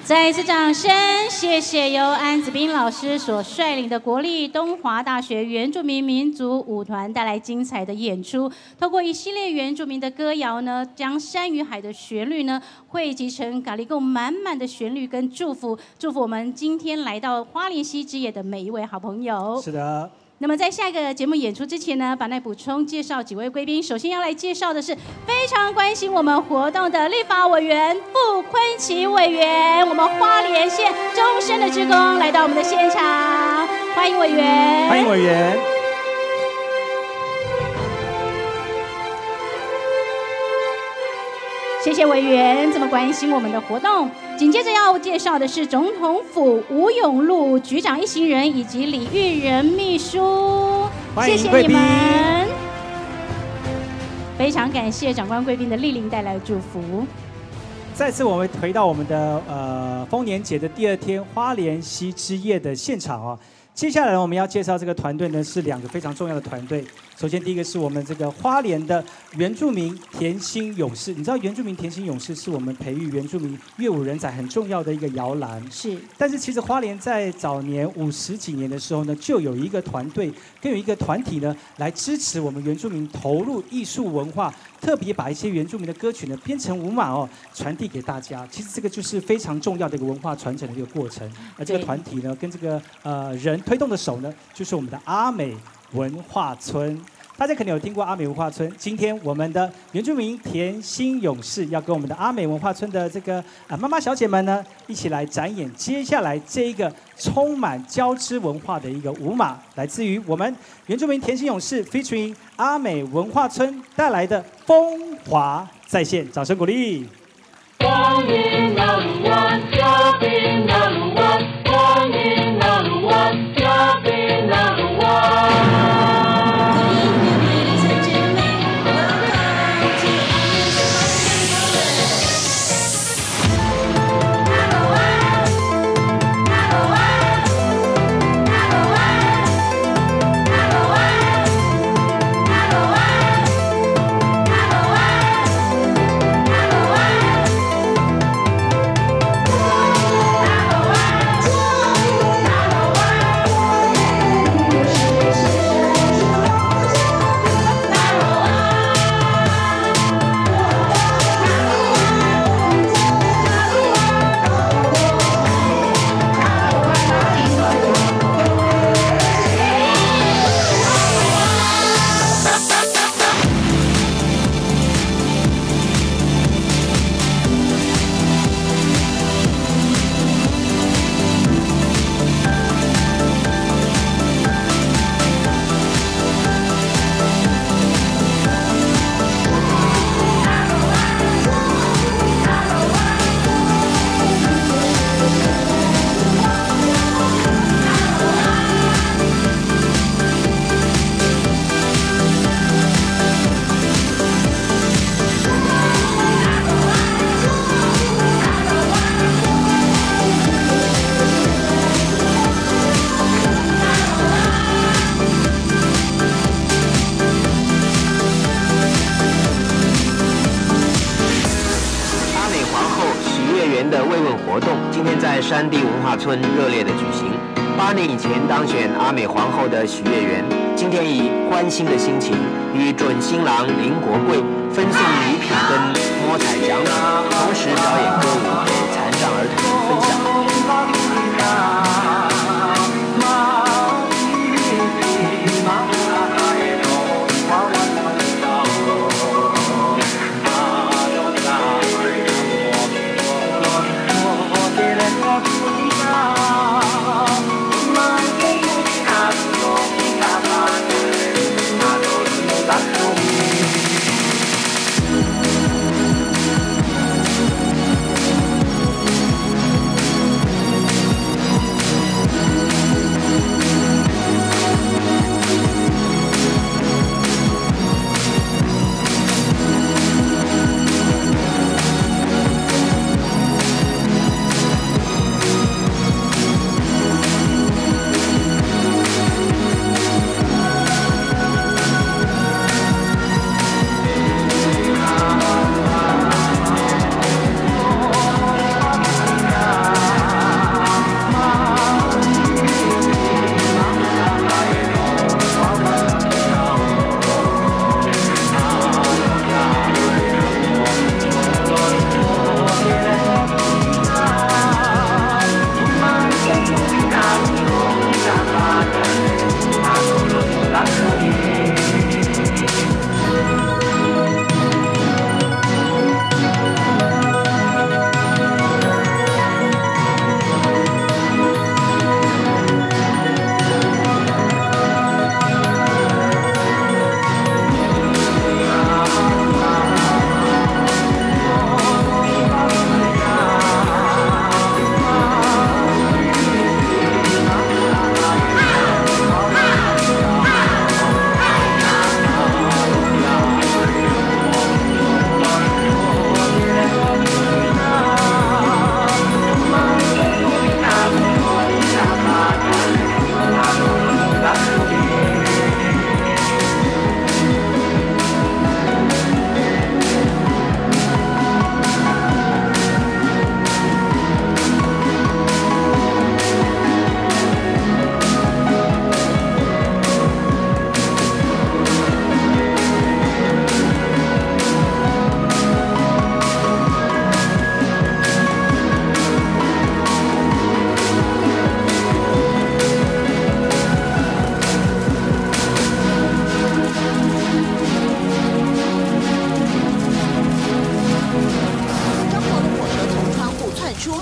再一次掌声，谢谢由安子彬老师所率领的国立东华大学原住民民族舞团带来精彩的演出。透过一系列原住民的歌谣呢，将山与海的旋律呢汇集成咖喱贡满满的旋律跟祝福，祝福我们今天来到花莲溪之夜的每一位好朋友。是的。那么在下一个节目演出之前呢，把来补充介绍几位贵宾。首先要来介绍的是非常关心我们活动的立法委员傅昆萁委员，我们花莲县终身的志工来到我们的现场，欢迎委员。欢迎委员。谢谢委员这么关心我们的活动。紧接着要介绍的是总统府吴永禄局长一行人以及李玉仁秘书，谢谢你们。非常感谢长官贵宾的莅临带来的祝福。再次我们回到我们的丰年节的第2天花莲溪之夜的现场哦。接下来我们要介绍这个团队呢，是2个非常重要的团队。首先，第一个是我们这个花莲的原住民甜心勇士。你知道原住民甜心勇士是我们培育原住民乐舞人才很重要的一个摇篮。是。但是其实花莲在早年50几年的时候呢，就有一个团队跟有一个团体呢，来支持我们原住民投入艺术文化，特别把一些原住民的歌曲呢编成舞码哦，传递给大家。其实这个就是非常重要的一个文化传承的一个过程。而这个团体呢，跟这个人推动的手呢，就是我们的阿美文化村。大家可能有听过阿美文化村，今天我们的原住民甜心勇士要跟我们的阿美文化村的这个妈妈小姐们呢，一起来展演接下来这一个充满交织文化的一个舞码，来自于我们原住民甜心勇士 featuring 阿美文化村带来的风华再现，掌声鼓励。欢迎老鲁湾，嘉宾老鲁湾，欢迎老鲁湾，嘉宾老鲁湾。山地文化村热烈的举行。8年以前当选阿美皇后的许月圆，今天以欢欣的心情，与准新郎林国贵分送礼品跟摸彩奖品，同时表演歌舞给残障儿童分享。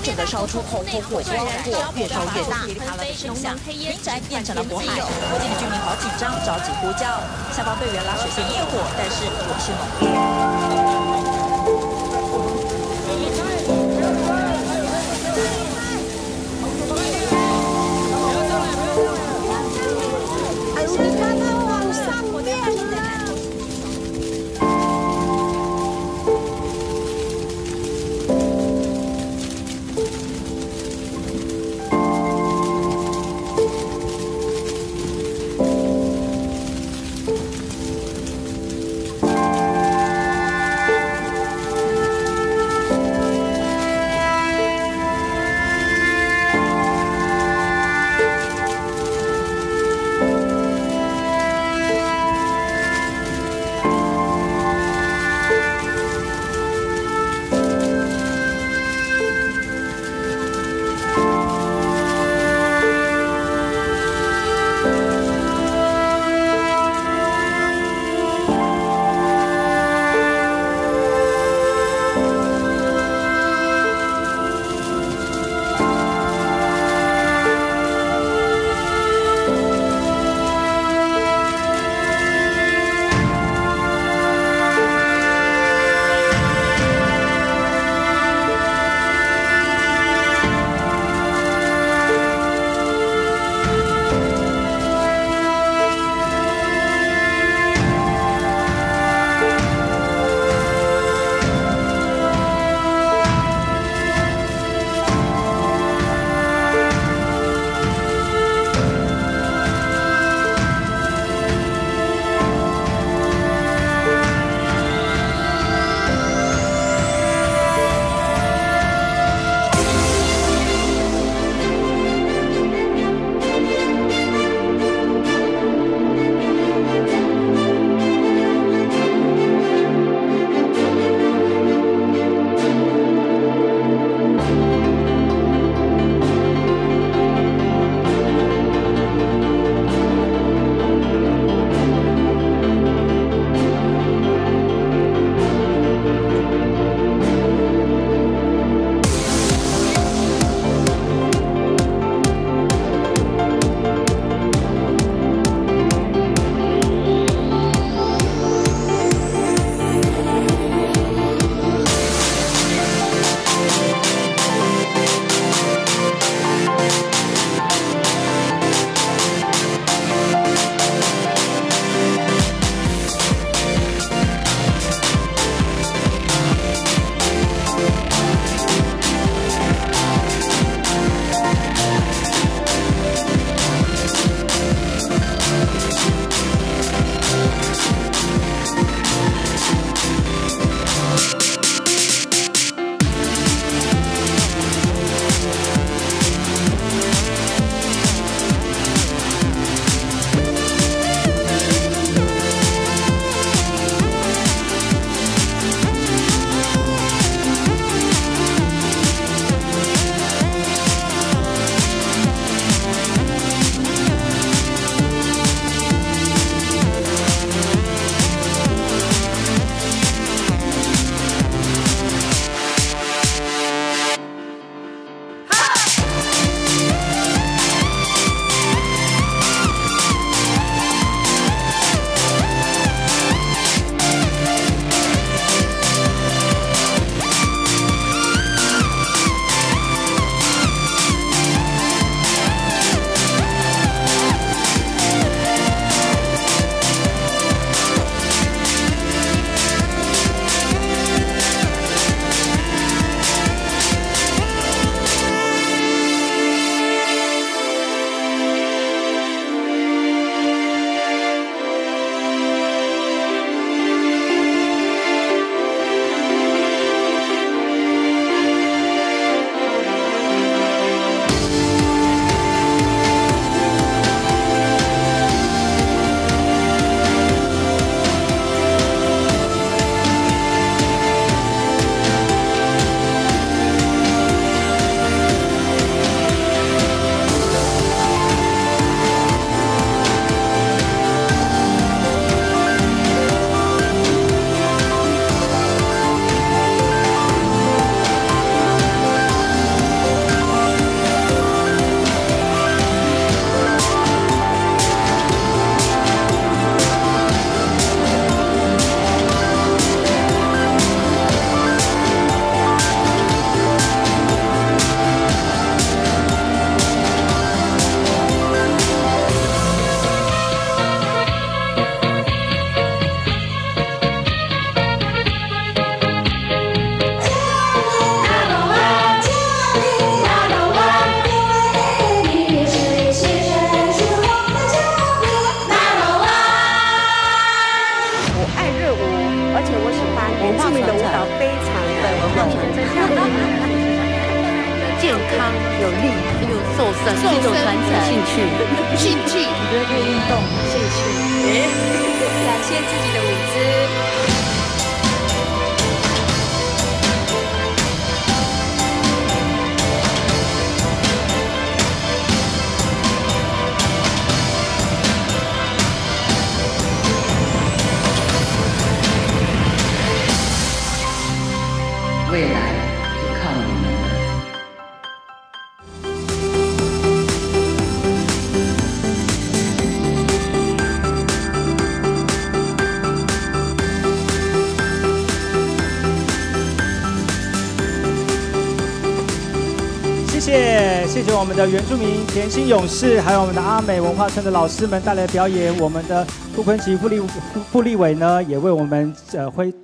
整个烧出红红火光，火越烧越大，噼里啪啦的声响，民宅变成了火海。附近的居民好紧张，着急呼叫，消防队员拉水线灭火，但是火势猛烈。健康有力，一种瘦身，是一种传承，兴趣，我觉得可以运动，兴趣，展现自己的舞姿。未来是靠你们的。谢谢我们的原住民甜心勇士，还有我们的阿美文化村的老师们带来表演。我们的傅昆萁傅立伟呢，也为我们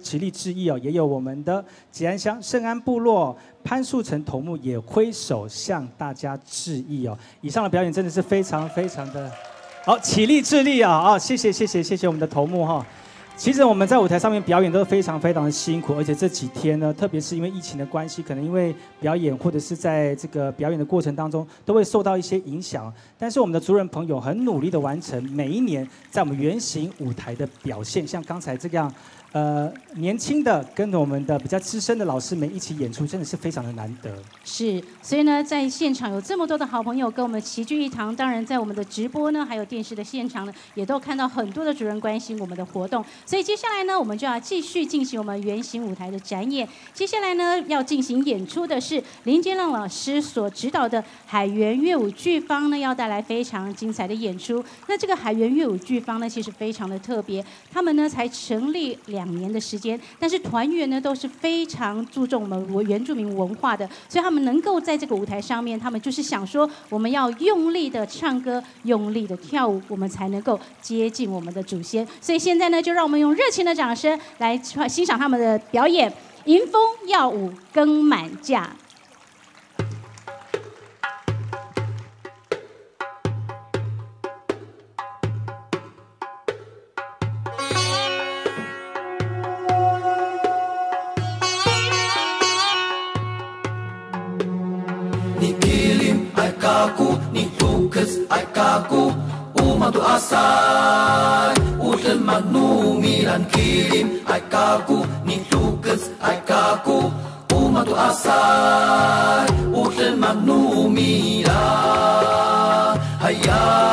起立致意哦。也有我们的吉安乡圣安部落潘树成头目也挥手向大家致意哦。以上的表演真的是非常的好，起立致力啊！谢谢我们的头目哈。其实我们在舞台上面表演都非常的辛苦，而且这几天呢，特别是因为疫情的关系，可能因为表演或者是在这个表演的过程当中，都会受到一些影响。但是我们的族人朋友很努力的完成每一年在我们圆形舞台的表现，像刚才这样，年轻的跟我们的比较资深的老师们一起演出，真的是非常的难得。是，所以呢，在现场有这么多的好朋友跟我们齐聚一堂，当然在我们的直播呢，还有电视的现场呢，也都看到很多的主人关心我们的活动。所以接下来呢，我们就要继续进行我们圆形舞台的展演。接下来呢，要进行演出的是林建亮老师所指导的海原乐舞剧坊呢，要带来非常精彩的演出。那这个海原乐舞剧坊呢，其实非常的特别，他们呢才成立2年的时间，但是团员呢都是非常注重我们原住民文化的，所以他们能够在这个舞台上面，他们就是想说，我们要用力的唱歌，用力的跳舞，我们才能够接近我们的祖先。所以现在呢，就让我们用热情的掌声来欣赏他们的表演，迎风耀舞更满架。Ni kilim ay kaku, ni tukas ay kaku, umatu asay, utan manumiran kilim ay kaku, ni tukas ay kaku, umatu asay, utan manumiran hayay.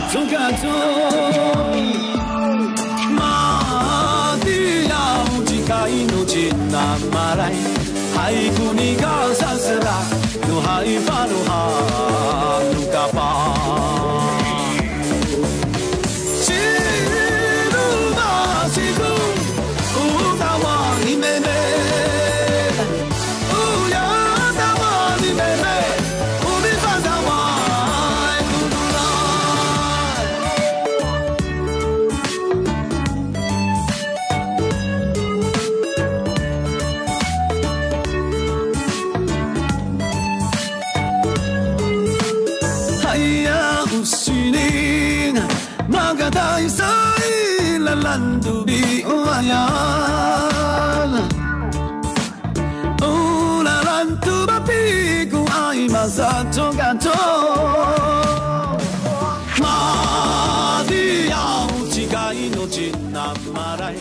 做甲做，马蒂亚有一个诺吉那马来，海古尼卡萨斯拉，努海法努哈努卡巴。 Magadai sai la landu bi oayan Oh la landu ba pi ku ai masato gato Ma di yao chigai no jinna marai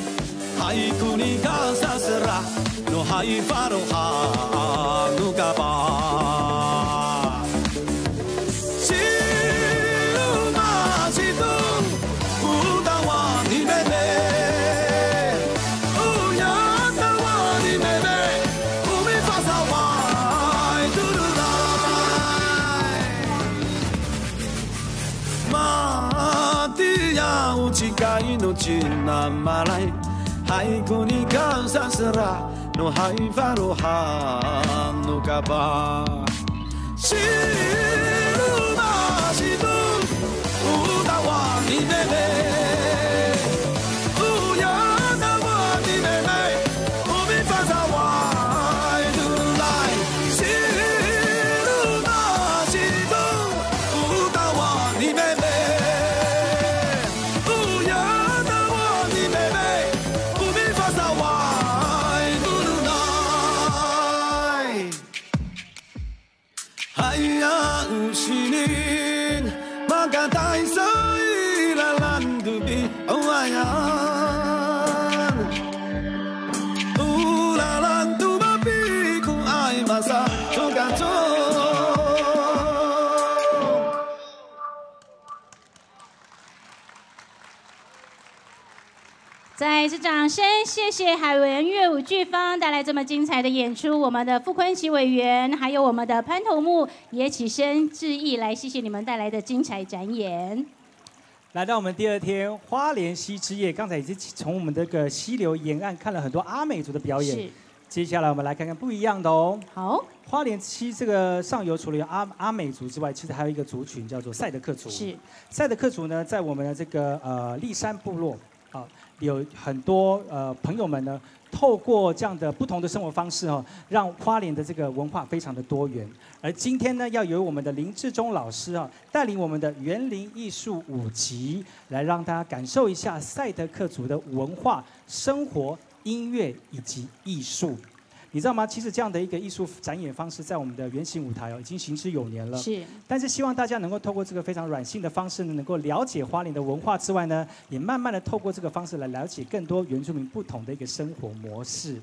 Hai ku ni ka sasara no hai faro ha no ka ba のちなまらい俳句に感謝すらのハイファロハのカバシルマシド歌はにめめ再次掌声，谢谢海文乐舞剧坊带来这么精彩的演出。我们的傅昆萁委员，还有我们的潘头目也起身致意，来谢谢你们带来的精彩展演。来到我们第二天花莲溪之夜，刚才已经从我们这个溪流沿岸看了很多阿美族的表演。是。接下来我们来看看不一样的哦。好。花莲溪这个上游除了有阿美族之外，其实还有一个族群叫做赛德克族。是。赛德克族呢，在我们的这个立山部落啊。有很多朋友们呢，透过这样的不同的生活方式哦，让花莲的这个文化非常的多元。而今天呢，要由我们的林志忠老师啊，带领我们的园林艺术舞集，来让大家感受一下赛德克族的文化、生活、音乐以及艺术。你知道吗？其实这样的一个艺术展演方式，在我们的圆形舞台哦，已经行之有年了。是。但是希望大家能够透过这个非常软性的方式呢，能够了解花莲的文化之外呢，也慢慢的透过这个方式来了解更多原住民不同的一个生活模式。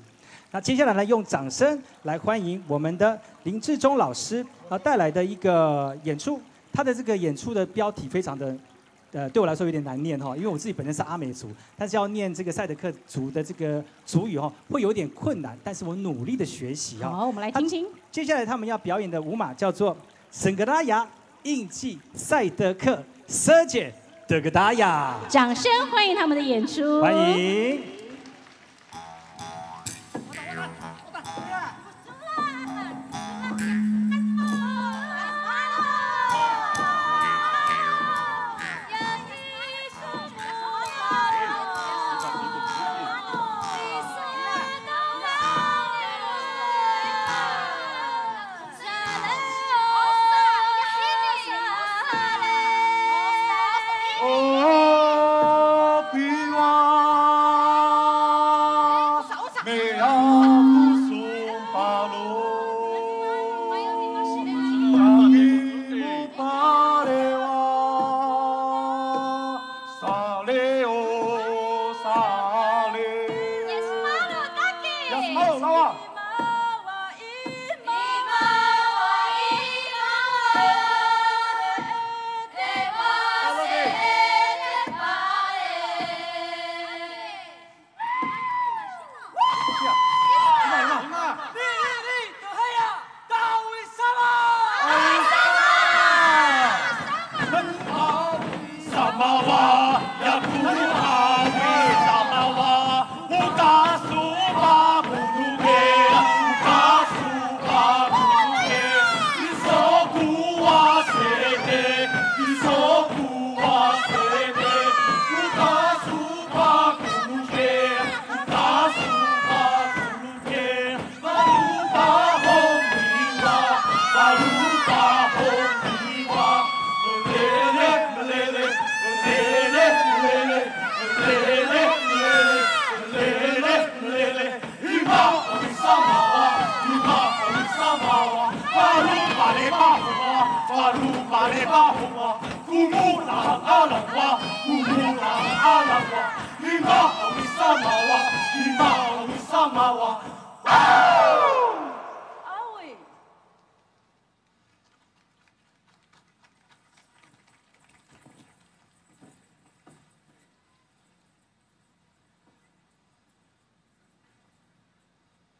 那接下来呢，用掌声来欢迎我们的林志忠老师带来的一个演出。他的这个演出的标题非常的。对我来说有点难念哈，因为我自己本身是阿美族，但是要念这个赛德克族的这个族语哈，会有点困难，但是我努力的学习哈。好，我们来听听。接下来他们要表演的舞码叫做圣格拉雅印记赛德克舍姐德格达雅。掌声欢迎他们的演出。欢迎。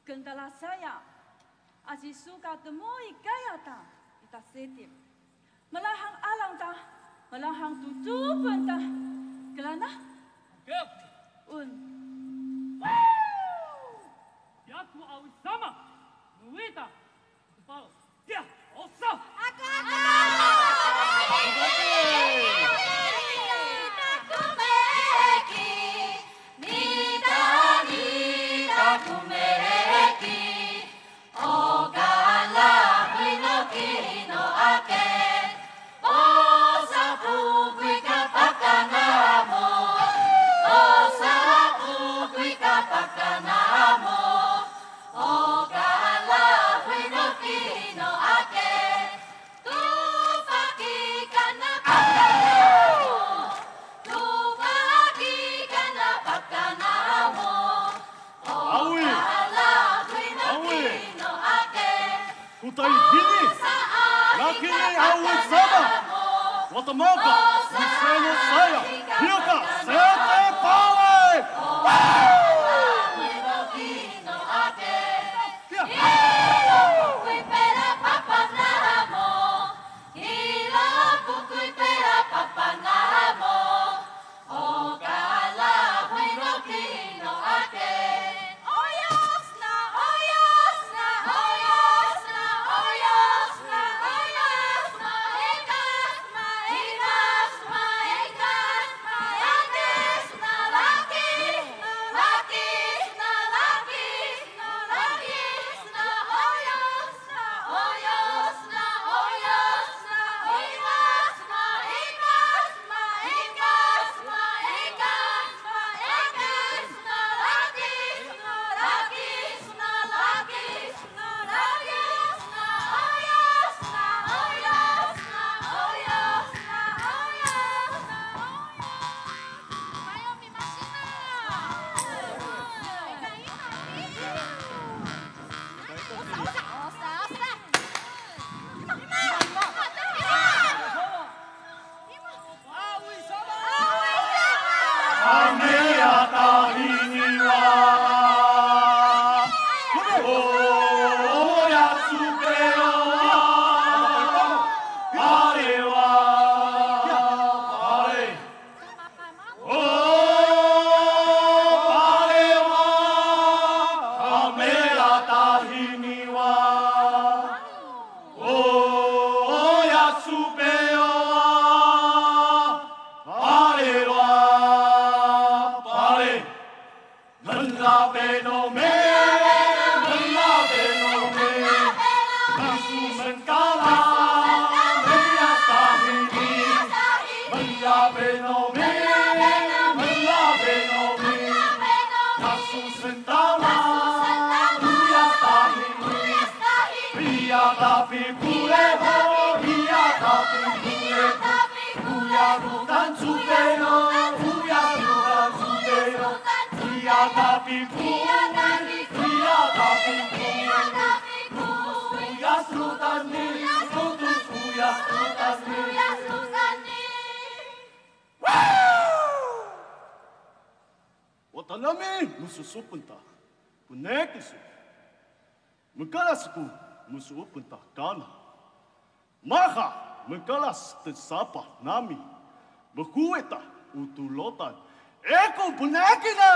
Kendala saya, aji suka temui gaya ta, ita setim. Melahang alang ta, melahang tutupan ta, kelana? Yaku awis sama, nuita, kepala, dia, osa. Kutai hini, laki ni awis sama. Watamoka, useno saya, hiuka, sete pawai. Watanami mususupunta. Kunekis, mengkalasku musuh pentakana. Maha mengkalas tersapa nami, berkueta utulotan. Eko punekina.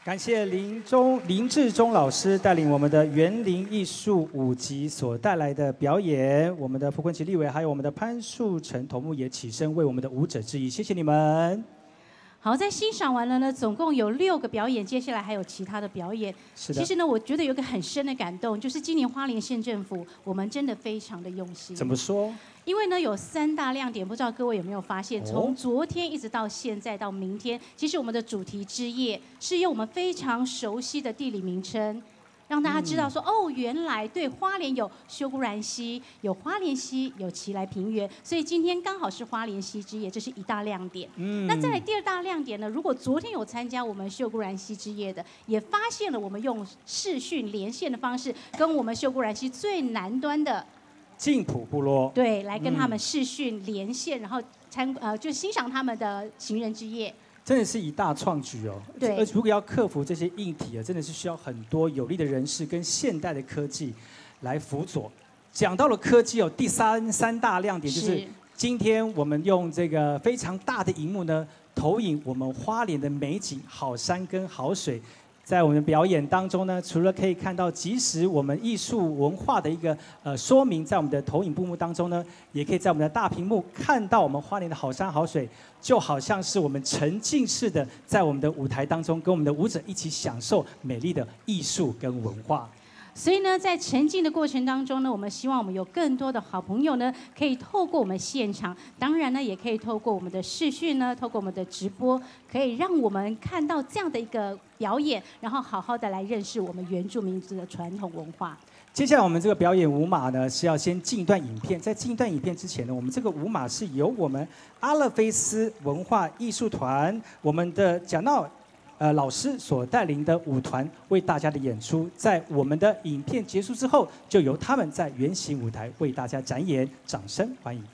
感谢林志忠老师带领我们的园林艺术舞集所带来的表演，我们的傅昆萁立委还有我们的潘树成头目也起身为我们的舞者致意，谢谢你们。好，在欣赏完了呢，总共有6个表演，接下来还有其他的表演。是的。其实呢，我觉得有一个很深的感动，就是今年花莲县政府，我们真的非常的用心。怎么说？因为呢有3大亮点，不知道各位有没有发现？从昨天一直到现在到明天，其实我们的主题之夜是用我们非常熟悉的地理名称，让大家知道说，哦，原来对花莲有秀姑峦溪，有花莲溪，有奇来平原，所以今天刚好是花莲溪之夜，这是一大亮点。那再来第2大亮点呢？如果昨天有参加我们秀姑峦溪之夜的，也发现了我们用视讯连线的方式，跟我们秀姑峦溪最南端的静浦部落，对，来跟他们视讯连线，然后就欣赏他们的行人之夜。真的是一大创举哦。对，如果要克服这些硬体啊，真的是需要很多有力的人士跟现代的科技来辅佐。讲到了科技哦，第三大亮点就是今天我们用这个非常大的荧幕呢，投影我们花莲的美景、好山跟好水。在我们的表演当中呢，除了可以看到即时我们艺术文化的一个说明，在我们的投影布幕当中呢，也可以在我们的大屏幕看到我们花莲的好山好水，就好像是我们沉浸式的在我们的舞台当中，跟我们的舞者一起享受美丽的艺术跟文化。所以呢，在沉浸的过程当中呢，我们希望我们有更多的好朋友呢，可以透过我们现场，当然呢，也可以透过我们的视讯呢，透过我们的直播，可以让我们看到这样的一个表演，然后好好的来认识我们原住民族的传统文化。接下来我们这个表演舞马呢，是要先进一段影片。在进一段影片之前呢，我们这个舞马是由我们阿勒菲斯文化艺术团，我们的贾闹老师所带领的舞团为大家的演出，在我们的影片结束之后，就由他们在圆形舞台为大家展演，掌声欢迎。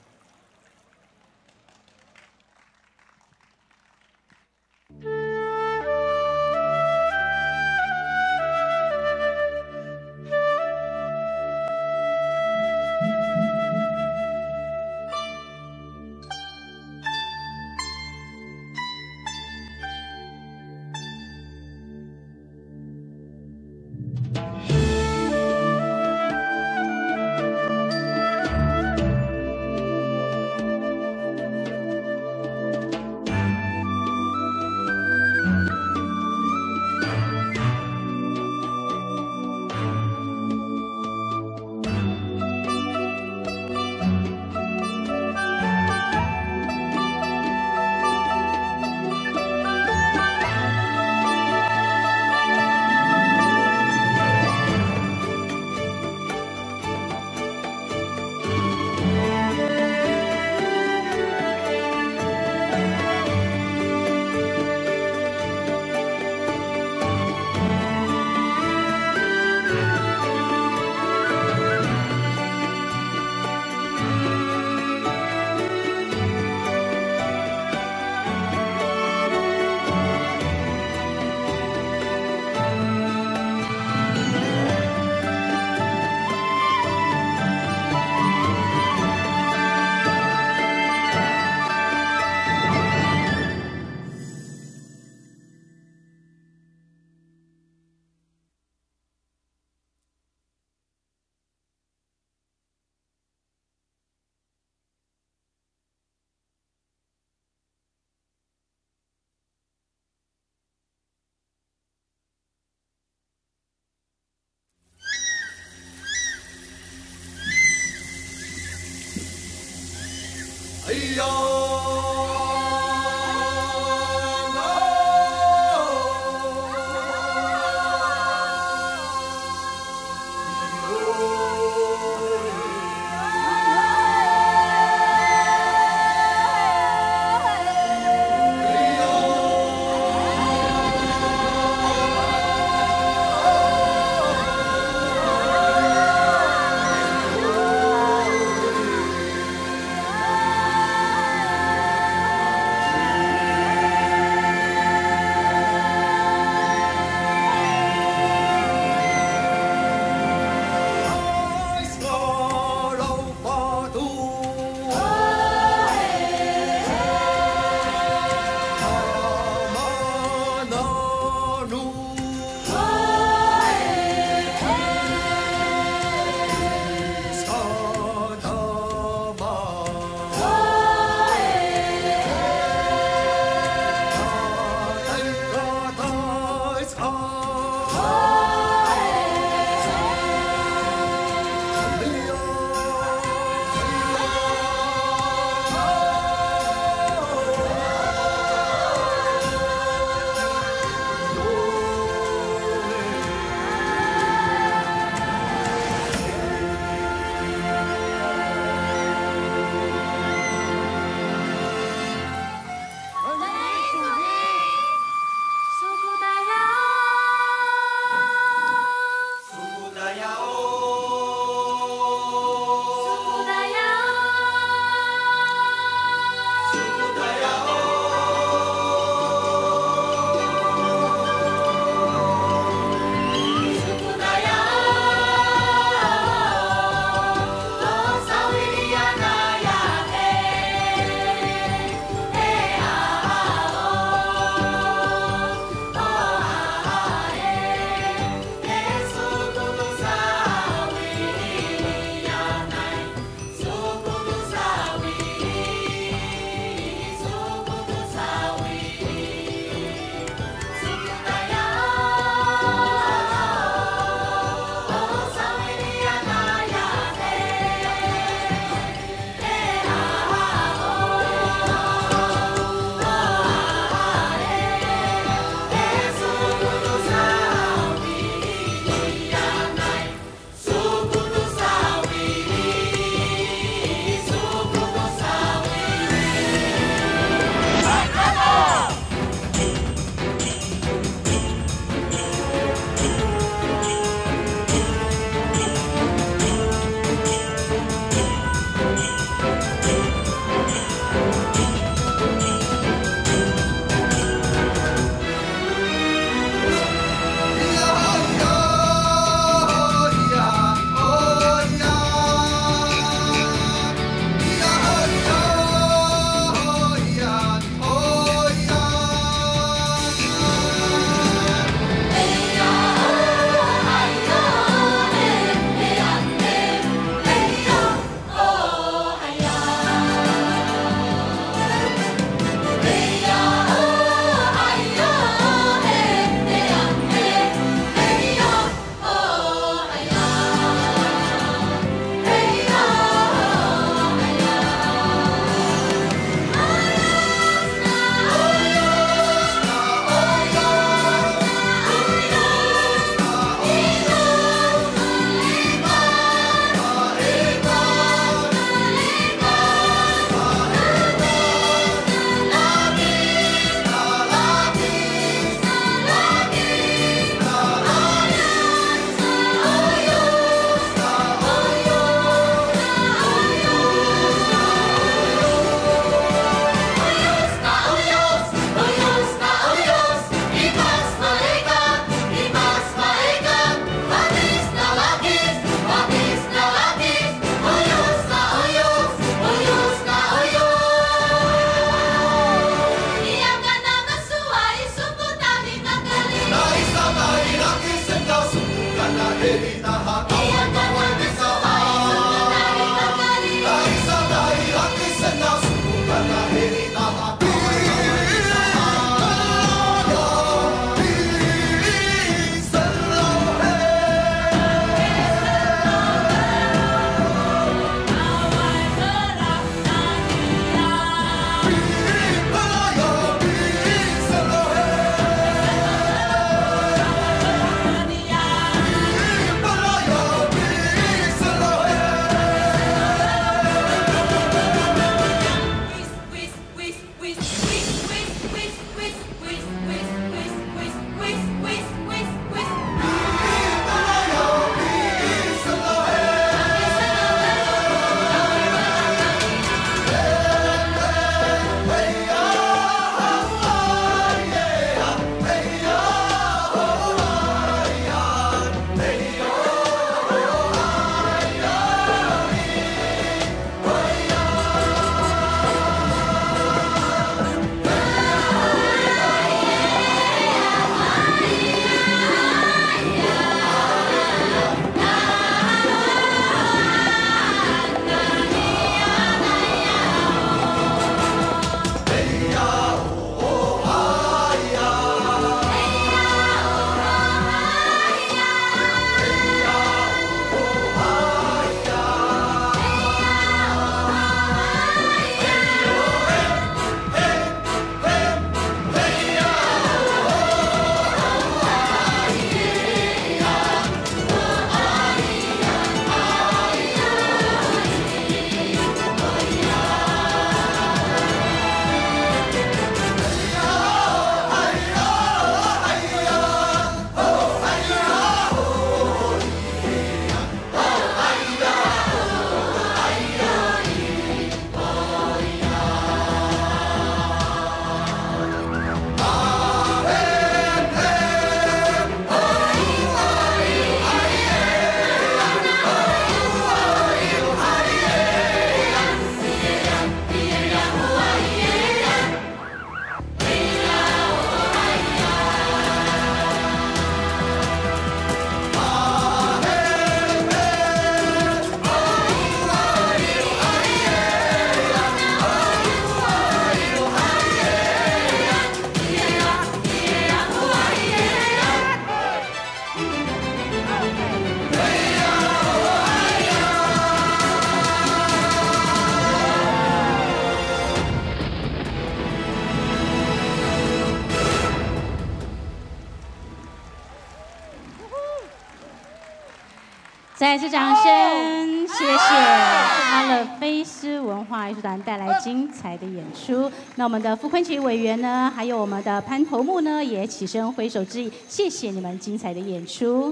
再次掌声，谢谢阿勒菲斯文化艺术团带来精彩的演出。那我们的傅昆萁委员呢，还有我们的潘头目呢，也起身挥手致意，谢谢你们精彩的演出。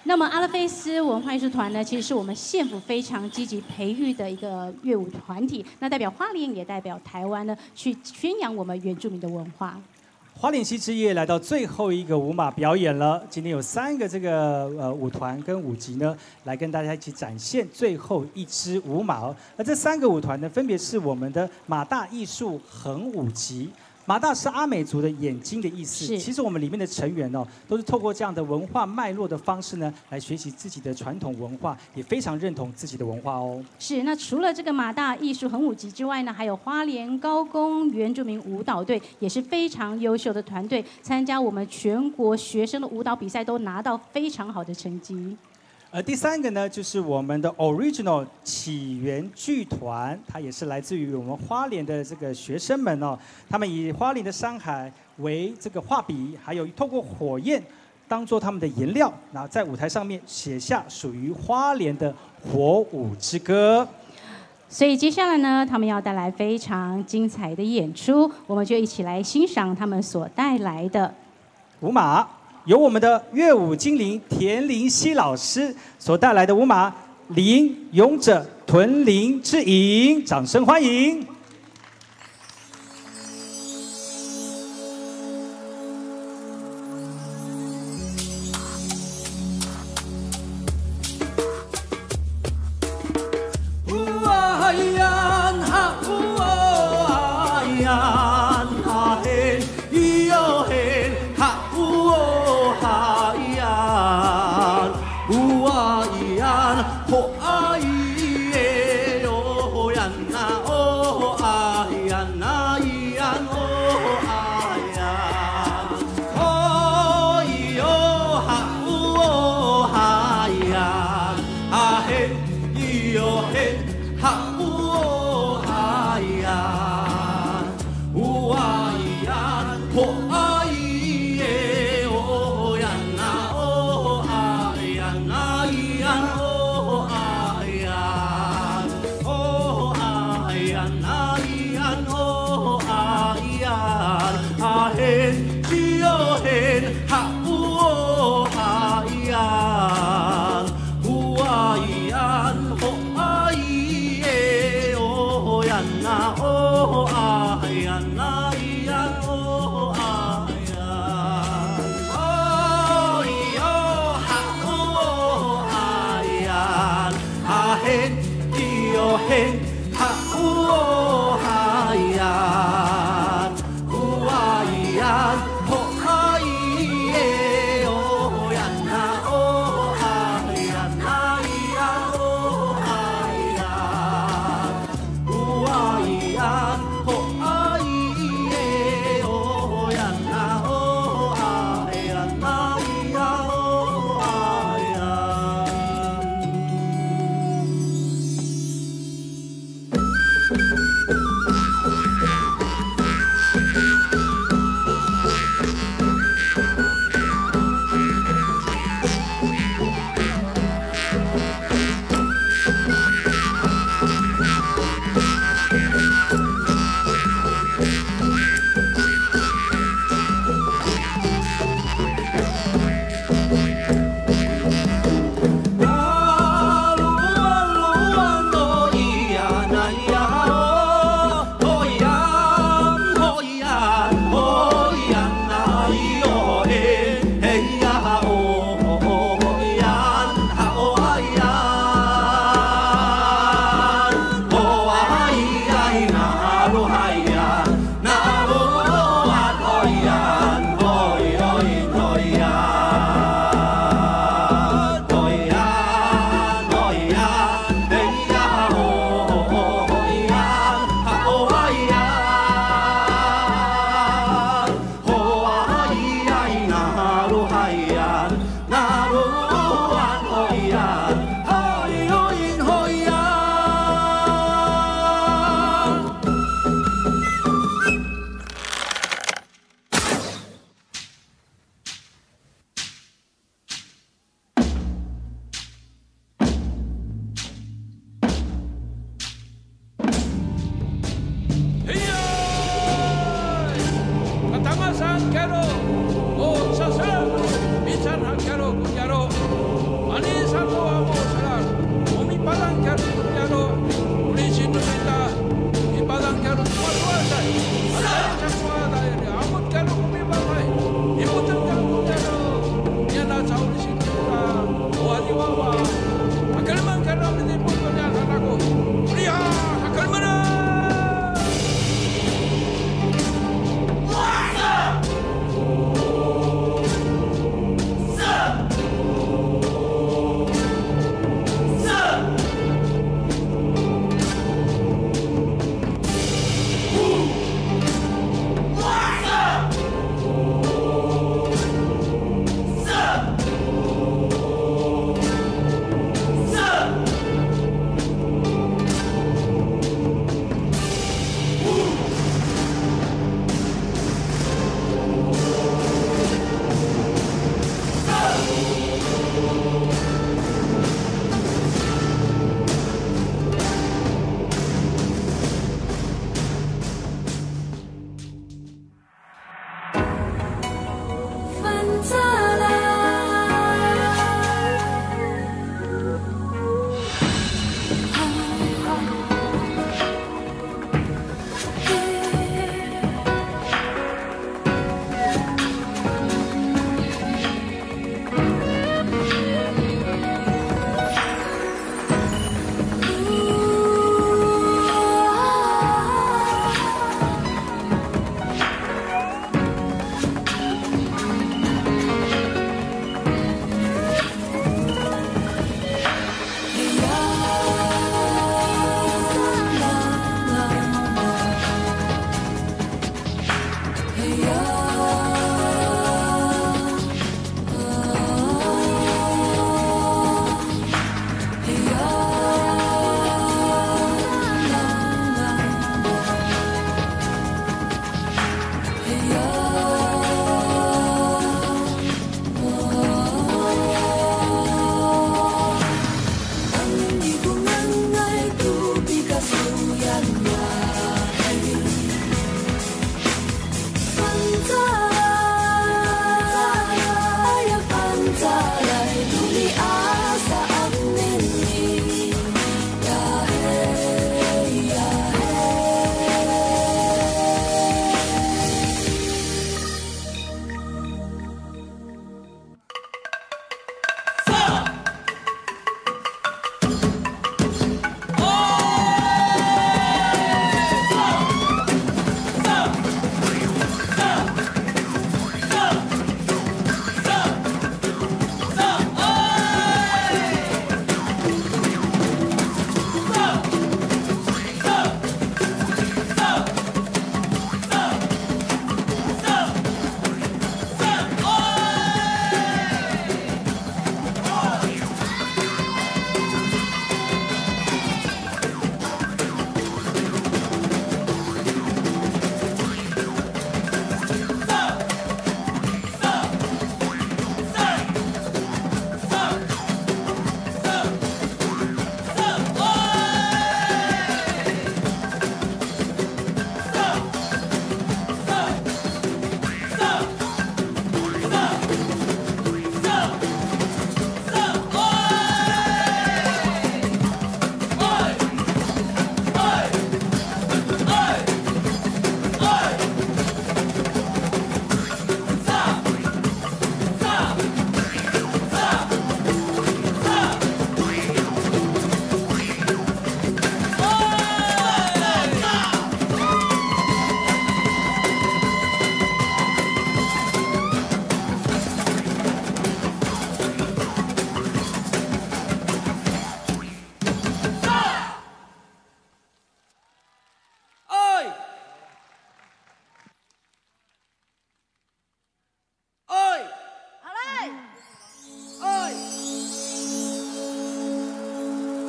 那么阿勒菲斯文化艺术团呢，其实是我们县府非常积极培育的一个乐舞团体，那代表花莲也代表台湾呢，去宣扬我们原住民的文化。花莲西之夜来到最后一个舞马表演了，今天有3个这个舞团跟舞集呢，来跟大家一起展现最后一支舞马哦。而这3个舞团呢，分别是我们的马大艺术横舞集。马大是阿美族的眼睛的意思。其实我们里面的成员哦，都是透过这样的文化脉络的方式呢，来学习自己的传统文化，也非常认同自己的文化哦。是，那除了这个马大艺术横舞集之外呢，还有花莲高工原住民舞蹈队，也是非常优秀的团队，参加我们全国学生的舞蹈比赛，都拿到非常好的成绩。第3个呢，就是我们的 Original 起源剧团，它也是来自于我们花莲的这个学生们哦。他们以花莲的山海为这个画笔，还有透过火焰当做他们的颜料，然后在舞台上面写下属于花莲的火舞之歌。所以接下来呢，他们要带来非常精彩的演出，我们就一起来欣赏他们所带来的舞马。由我们的乐舞精灵田灵熙老师所带来的舞马《灵勇者屯灵之影》，掌声欢迎！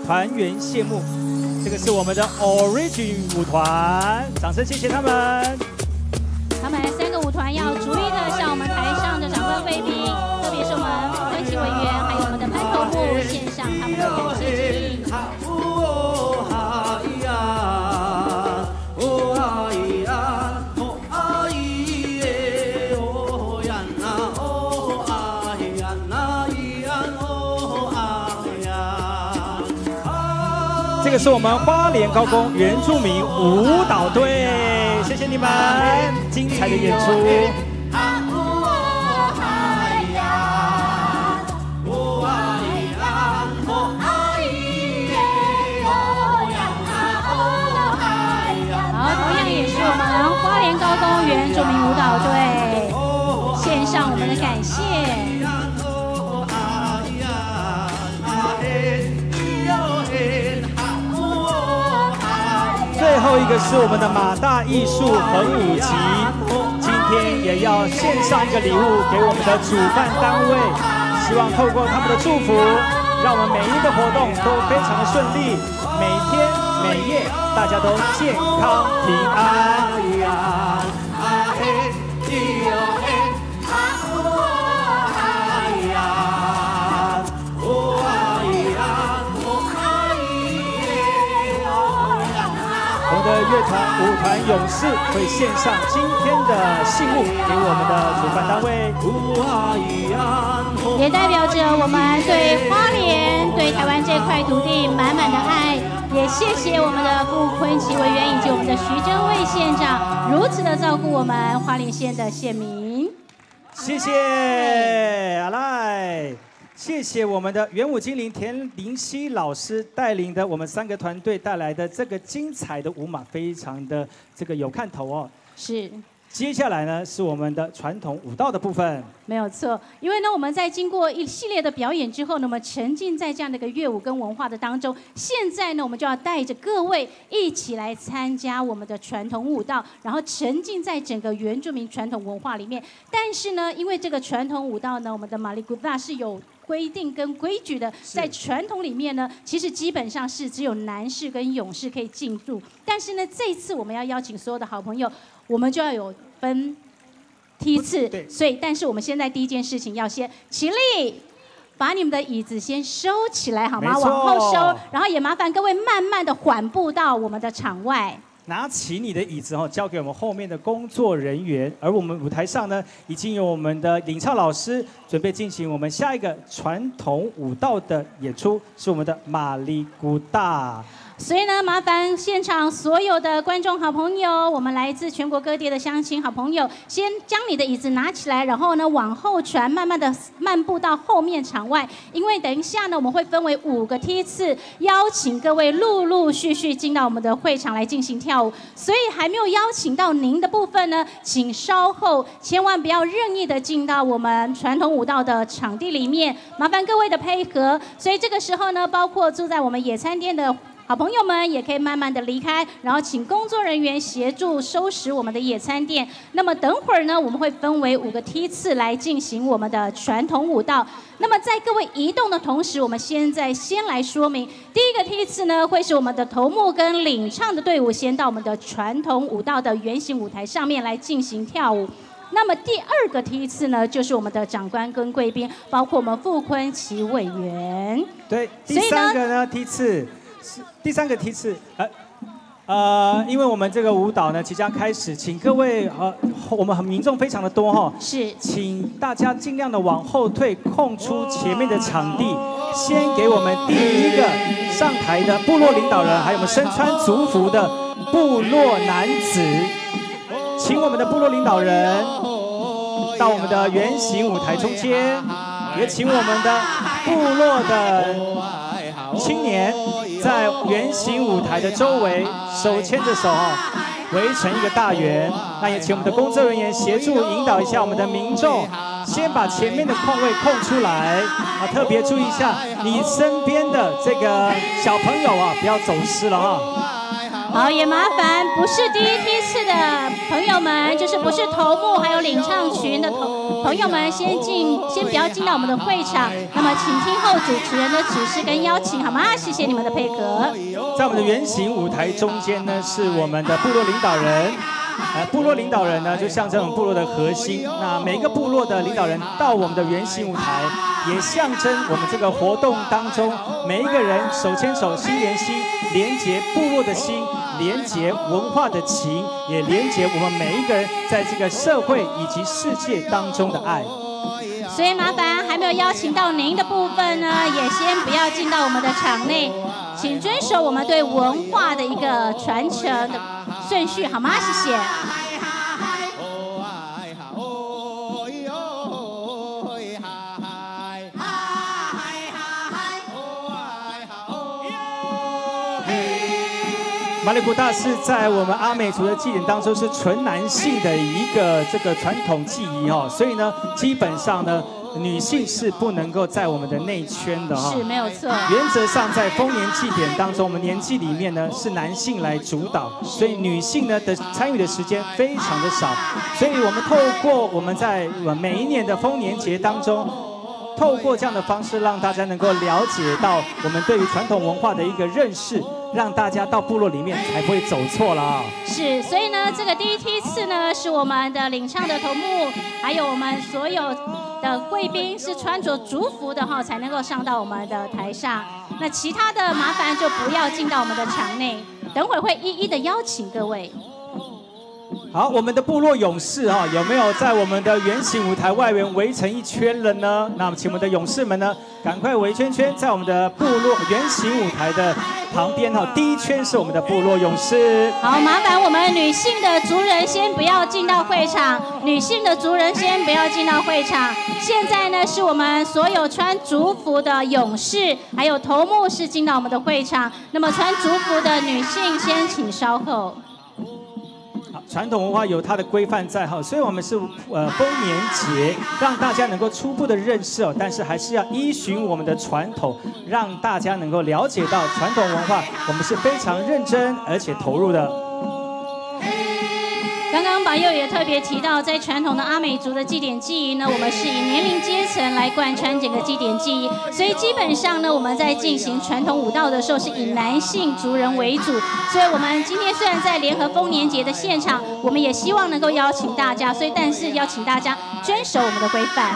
团圆谢幕，这个是我们的 Origin 舞团，掌声谢谢他们。他们3个舞团要逐一的向我们台上的长官贵宾，特别是我们副主席委员，还有我们的班头部献上他们的感谢之意。这个是我们花莲高工原住民舞蹈队，谢谢你们精彩的演出。好，同样也是我们花莲高工原住民舞蹈队献上我们的感谢。最后一个是我们的马大艺术横舞集，今天也要献上一个礼物给我们的主办单位，希望透过他们的祝福，让我们每一个活动都非常的顺利，每天每夜大家都健康平安。乐团舞团勇士会献上今天的信物给我们的主办单位，也代表着我们对花莲、对台湾这块土地满满的爱。也谢谢我们的傅坤琪委员以及我们的徐祯卫县长，如此的照顾我们花莲县的县民。谢谢阿赖。谢谢我们的元舞精灵田林希老师带领的我们3个团队带来的这个精彩的舞马，非常的这个有看头哦。是。接下来呢是我们的传统舞蹈的部分。没有错，因为呢我们在经过一系列的表演之后呢，我们沉浸在这样的一个乐舞跟文化的当中。现在呢我们就要带着各位一起来参加我们的传统舞蹈，然后沉浸在整个原住民传统文化里面。但是呢，因为这个传统舞蹈呢，我们的马里古大是有规定跟规矩的，在传统里面呢，其实基本上是只有男士跟勇士可以进入。但是呢，这一次我们要邀请所有的好朋友，我们就要有分梯次，所以但是我们现在第一件事情要先起立，把你们的椅子先收起来好吗？往后收，然后也麻烦各位慢慢的缓步到我们的场外。拿起你的椅子交给我们后面的工作人员，而我们舞台上呢，已经有我们的领唱老师准备进行我们下一个传统舞蹈的演出，是我们的马里古大。所以呢，麻烦现场所有的观众好朋友，我们来自全国各地的乡亲好朋友，先将你的椅子拿起来，然后呢往后传，慢慢的漫步到后面场外。因为等一下呢，我们会分为5个梯次，邀请各位陆陆续续进到我们的会场来进行跳舞。所以还没有邀请到您的部分呢，请稍后，千万不要任意的进到我们传统舞蹈的场地里面，麻烦各位的配合。所以这个时候呢，包括住在我们野餐店的好朋友们也可以慢慢的离开，然后请工作人员协助收拾我们的野餐垫。那么等会儿呢，我们会分为5个梯次来进行我们的传统舞蹈。那么在各位移动的同时，我们先来说明，第一个梯次呢，会是我们的头目跟领唱的队伍先到我们的传统舞蹈的圆形舞台上面来进行跳舞。那么第2个梯次呢，就是我们的长官跟贵宾，包括我们傅坤琪委员。对，第3个呢梯次。第3个梯次，因为我们这个舞蹈呢即将开始，请各位我们民众非常的多哈，是，请大家尽量的往后退，空出前面的场地，先给我们第1个上台的部落领导人，还有我们身穿族服的部落男子，请我们的部落领导人到我们的圆形舞台中间，也请我们的部落的青年在圆形舞台的周围手牵着手围成一个大圆。那也请我们的工作人员协助引导一下我们的民众，先把前面的空位空出来特别注意一下你身边的这个小朋友不要走失了好，也麻烦不是第1梯次的朋友们，就是不是头目还有领唱群的朋友们，先不要进到我们的会场。那么请听候主持人的指示跟邀请，好吗？谢谢你们的配合。在我们的圆形舞台中间呢，是我们的部落领导人。部落领导人呢，就象征我们部落的核心。那每一个部落的领导人到我们的圆形舞台，也象征我们这个活动当中每一个人手牵手，心连心，连结部落的心，连结文化的情，也连结我们每一个人在这个社会以及世界当中的爱。所以麻烦还没有邀请到您的部分呢，也先不要进到我们的场内，请遵守我们对文化的一个传承的顺序，好吗？谢谢。马里古大是在我们阿美族的祭典当中是纯男性的一个这个传统祭仪哈，所以呢，基本上呢，女性是不能够在我们的内圈的哈。是没有错。原则上在丰年祭典当中，我们年祭里面呢是男性来主导，所以女性呢的参与的时间非常的少，所以我们透过我们在每一年的丰年节当中。透过这样的方式，让大家能够了解到我们对于传统文化的一个认识，让大家到部落里面才不会走错了。是，所以呢，这个第一梯次呢，是我们的领唱的头目，还有我们所有的贵宾是穿着族服的哈，才能够上到我们的台上。那其他的麻烦就不要进到我们的场内，等会儿会一一的邀请各位。好，我们的部落勇士哈，有没有在我们的圆形舞台外围围成一圈了呢？那么，请我们的勇士们呢，赶快围圈圈，在我们的部落圆形舞台的旁边哈。第一圈是我们的部落勇士。好，麻烦我们女性的族人先不要进到会场，女性的族人先不要进到会场。现在呢，是我们所有穿族服的勇士，还有头目是进到我们的会场。那么穿族服的女性先请稍后。传统文化有它的规范在哈，所以我们是丰年节，让大家能够初步的认识哦，但是还是要依循我们的传统，让大家能够了解到传统文化，我们是非常认真而且投入的。刚刚保佑也特别提到，在传统的阿美族的祭典记忆呢，我们是以年龄阶层来贯穿整个祭典记忆，所以基本上呢，我们在进行传统舞蹈的时候是以男性族人为主，所以我们今天虽然在联合丰年节的现场，我们也希望能够邀请大家，但是邀请大家遵守我们的规范。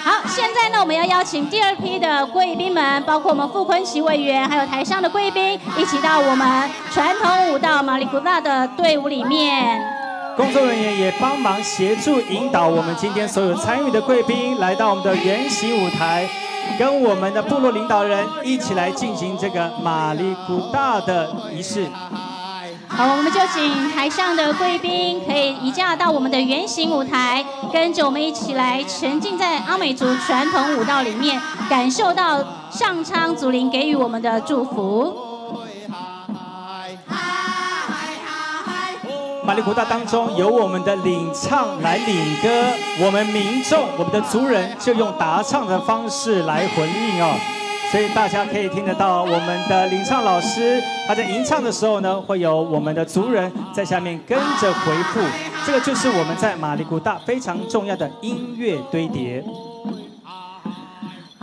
好，现在呢，我们要邀请第二批的贵宾们，包括我们傅昆萁委员，还有台上的贵宾，一起到我们传统舞蹈马里古纳的队伍里面。工作人员也帮忙协助引导我们今天所有参与的贵宾来到我们的圆形舞台，跟我们的部落领导人一起来进行这个马里古大的仪式。好，我们就请台上的贵宾可以移驾到我们的圆形舞台，跟着我们一起来沉浸在阿美族传统舞蹈里面，感受到上苍祖灵给予我们的祝福。马里古大当中有我们的领唱来领歌，我们民众、我们的族人就用答唱的方式来回应哦，所以大家可以听得到我们的领唱老师他在吟唱的时候呢，会有我们的族人在下面跟着回复，这个就是我们在马里古大非常重要的音乐堆叠。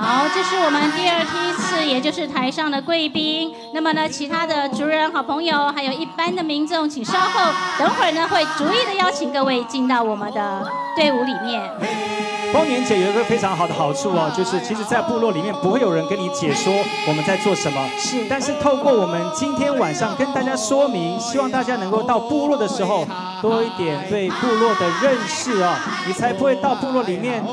好，这是我们第二梯次，也就是台上的贵宾。那么呢，其他的族人、好朋友，还有一般的民众，请稍后，等会儿呢会逐一的邀请各位进到我们的队伍里面。丰年节有一个非常好的好处哦，就是其实，在部落里面不会有人跟你解说我们在做什么，是。但是透过我们今天晚上跟大家说明，希望大家能够到部落的时候多一点对部落的认识哦，你才不会到部落里面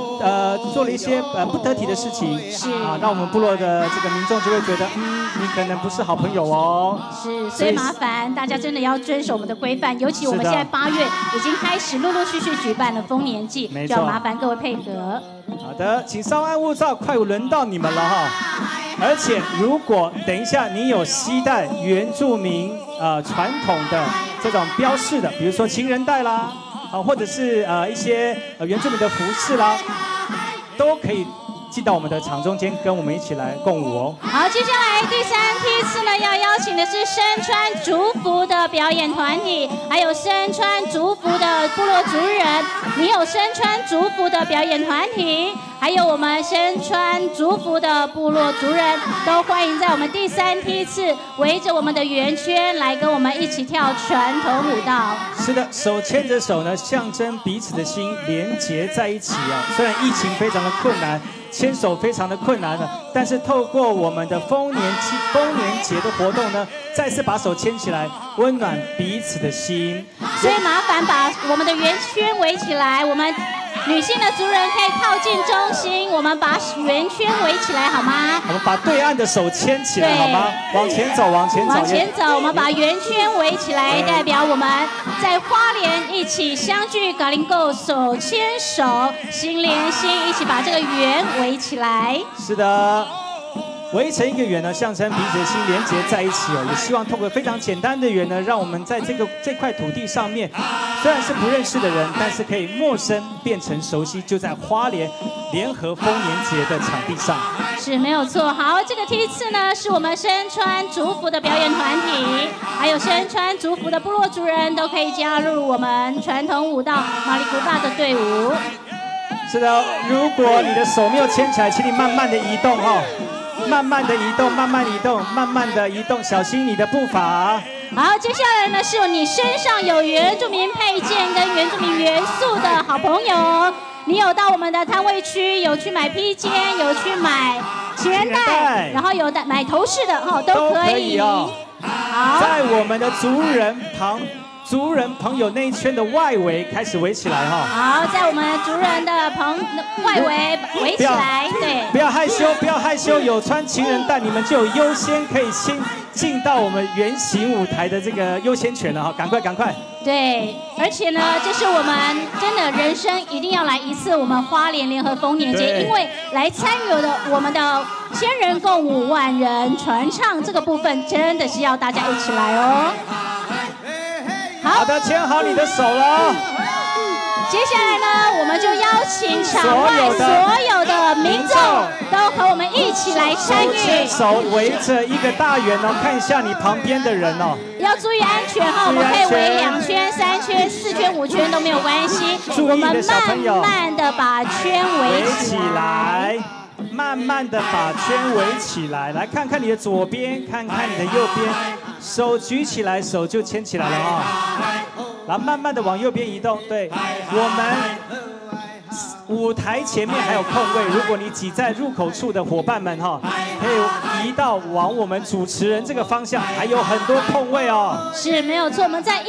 做了一些不得体的事情，是啊，让我们部落的这个民众就会觉得你可能不是好朋友哦。是，所以麻烦大家真的要遵守我们的规范，尤其我们现在8月已经开始陆陆续续举办了丰年祭，就要麻烦各位配合。好的，请稍安勿躁，快轮到你们了哈。而且如果等一下你有携带原住民传统的这种标示的，比如说情人带啦，或者是一些原住民的服饰啦，都可以进到我们的场中间，跟我们一起来共舞哦。好，接下来第3梯次呢，要邀请的是身穿族服的表演团体，还有身穿族服的部落族人。你有身穿族服的表演团体，还有我们身穿族服的部落族人，都欢迎在我们第3梯次围着我们的圆圈来跟我们一起跳传统舞蹈。是的，手牵着手呢，象征彼此的心连结在一起啊。虽然疫情非常的困难，牵手非常的困难了，但是透过我们的丰年节的活动呢，再次把手牵起来，温暖彼此的心。所以麻烦把我们的圆圈围起来，我们女性的族人可以靠近中心，我们把圆圈围起来好吗？我们把对岸的手牵起来好吗？往前走，往前走，往前走。我们把圆圈围起来，代表我们在花莲一起相聚，嘎林够手牵手，心连心，一起把这个圆围起来。是的。围成一个圆呢，象征彼此的心连结在一起哦。也希望透过非常简单的圆呢，让我们在这块土地上面，虽然是不认识的人，但是可以陌生变成熟悉，就在花莲联合丰年节的场地上。是没有错。好，这个梯次呢，是我们身穿族服的表演团体，还有身穿族服的部落族人都可以加入我们传统舞蹈马里古大的队伍。是的，如果你的手没有牵起来，请你慢慢的移动哦。慢慢的移动，慢慢移动，慢慢的移动，小心你的步伐。好，接下来呢是你身上有原住民配件跟原住民元素的好朋友，你有到我们的摊位区，有去买披肩，有去买钱袋，然后有买头饰的哦，都可以哦。好，在我们的族人朋友那一圈的外围开始围起来哈。好，在我们族人的外围围起来，对。不要害羞，不要害羞，有穿情人带，你们就有优先可以先进到我们圆形舞台的这个优先权了哈，赶快赶快。对，而且呢，这是我们真的人生一定要来一次我们花莲联合丰年节，因为来参与我们的千人共舞、万人传唱这个部分，真的是要大家一起来哦。好的，牵好你的手了。接下来呢，我们就邀请场外所有的民众都和我们一起来参与。牵手围着一个大圆哦，看一下你旁边的人哦。要注意安全哈，我们可以围2圈、3圈、4圈、5圈都没有关系。注意的小朋友，慢慢的把圈围起来。慢慢的把圈围起来，来看看你的左边，看看你的右边，手举起来，手就牵起来了啊。然后慢慢的往右边移动，对，我们舞台前面还有空位，如果你挤在入口处的伙伴们哈，可以移到往我们主持人这个方向，还有很多空位哦。是没有错，我们在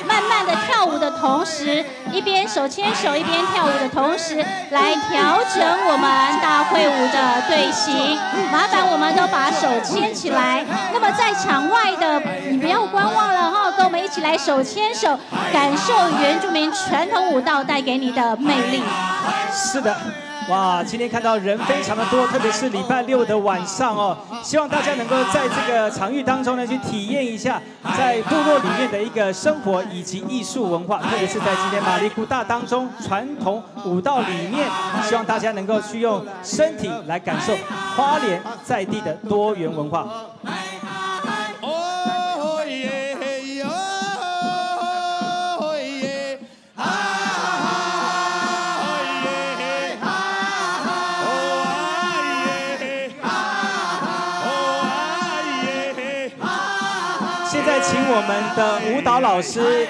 慢慢的跳舞的同时，一边手牵手一边跳舞的同时，来调整我们大会舞的队形。麻烦我们都把手牵起来。那么在场外的，你不要观望了哈，跟我们一起来手牵手，感受原住民传统舞蹈带给你的魅力。是的，哇，今天看到人非常的多，特别是礼拜6的晚上哦，希望大家能够在这个场域当中呢，去体验一下在部落里面的一个生活以及艺术文化，特别是在今天马里古大当中传统舞蹈里面，希望大家能够去用身体来感受花莲在地的多元文化。请我们的舞蹈老师，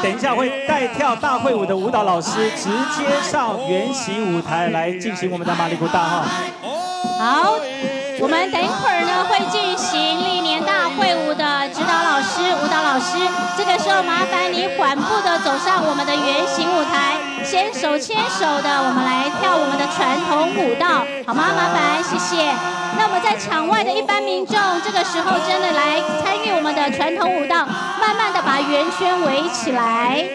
等一下会带跳大会舞的舞蹈老师直接上圆形舞台来进行我们的马里古大哈。好，我们等一会儿呢会进行历年大会舞的指导老师、舞蹈老师，这个时候麻烦你缓步的走上我们的圆形舞台，先手牵手的我们来跳我们的传统舞蹈，好吗？麻烦，谢谢。那我们在场外的一般民众，这个时候真的来参与我们的传统舞蹈，慢慢的把圆圈围起来。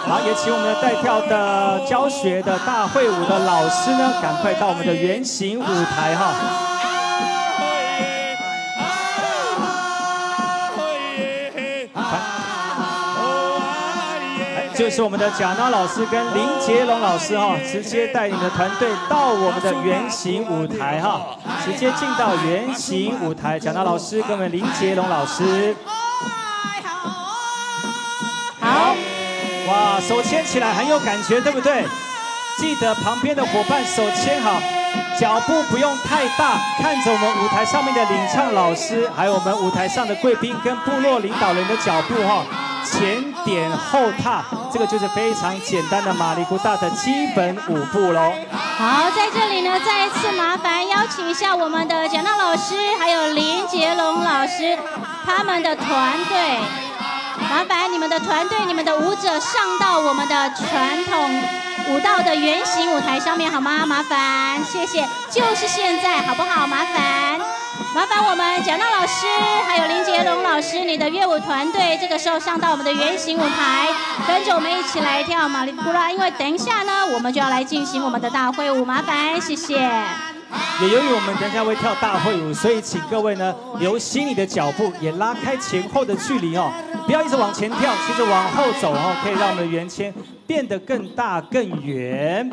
好，也请我们的带跳的教学的大会舞的老师呢，赶快到我们的圆形舞台哈。就是我们的贾娜老师跟林杰龙老师哈，直接带领的团队到我们的圆形舞台哈，直接进到圆形舞台。贾娜老师跟我们林杰龙老师，好，哇，手牵起来很有感觉，对不对？记得旁边的伙伴手牵好，脚步不用太大，看着我们舞台上面的领唱老师，还有我们舞台上的贵宾跟部落领导人的脚步哈。前点后踏，这个就是非常简单的马里古大的基本舞步喽。好，在这里呢，再一次麻烦邀请一下我们的蒋娜老师，还有林杰龙老师，他们的团队。麻烦你们的团队、你们的舞者上到我们的传统舞蹈的圆形舞台上面好吗？麻烦，谢谢。就是现在，好不好？麻烦我们蒋娜老师还有林杰龙老师，你的乐舞团队这个时候上到我们的圆形舞台，跟着我们一起来跳马里布拉。因为等一下呢，我们就要来进行我们的大会舞，麻烦，谢谢。也由于我们等一下会跳大会舞，所以请各位呢留心你的脚步，也拉开前后的距离哦，不要一直往前跳，其实往后走哦，可以让我们的圆圈变得更大更圆。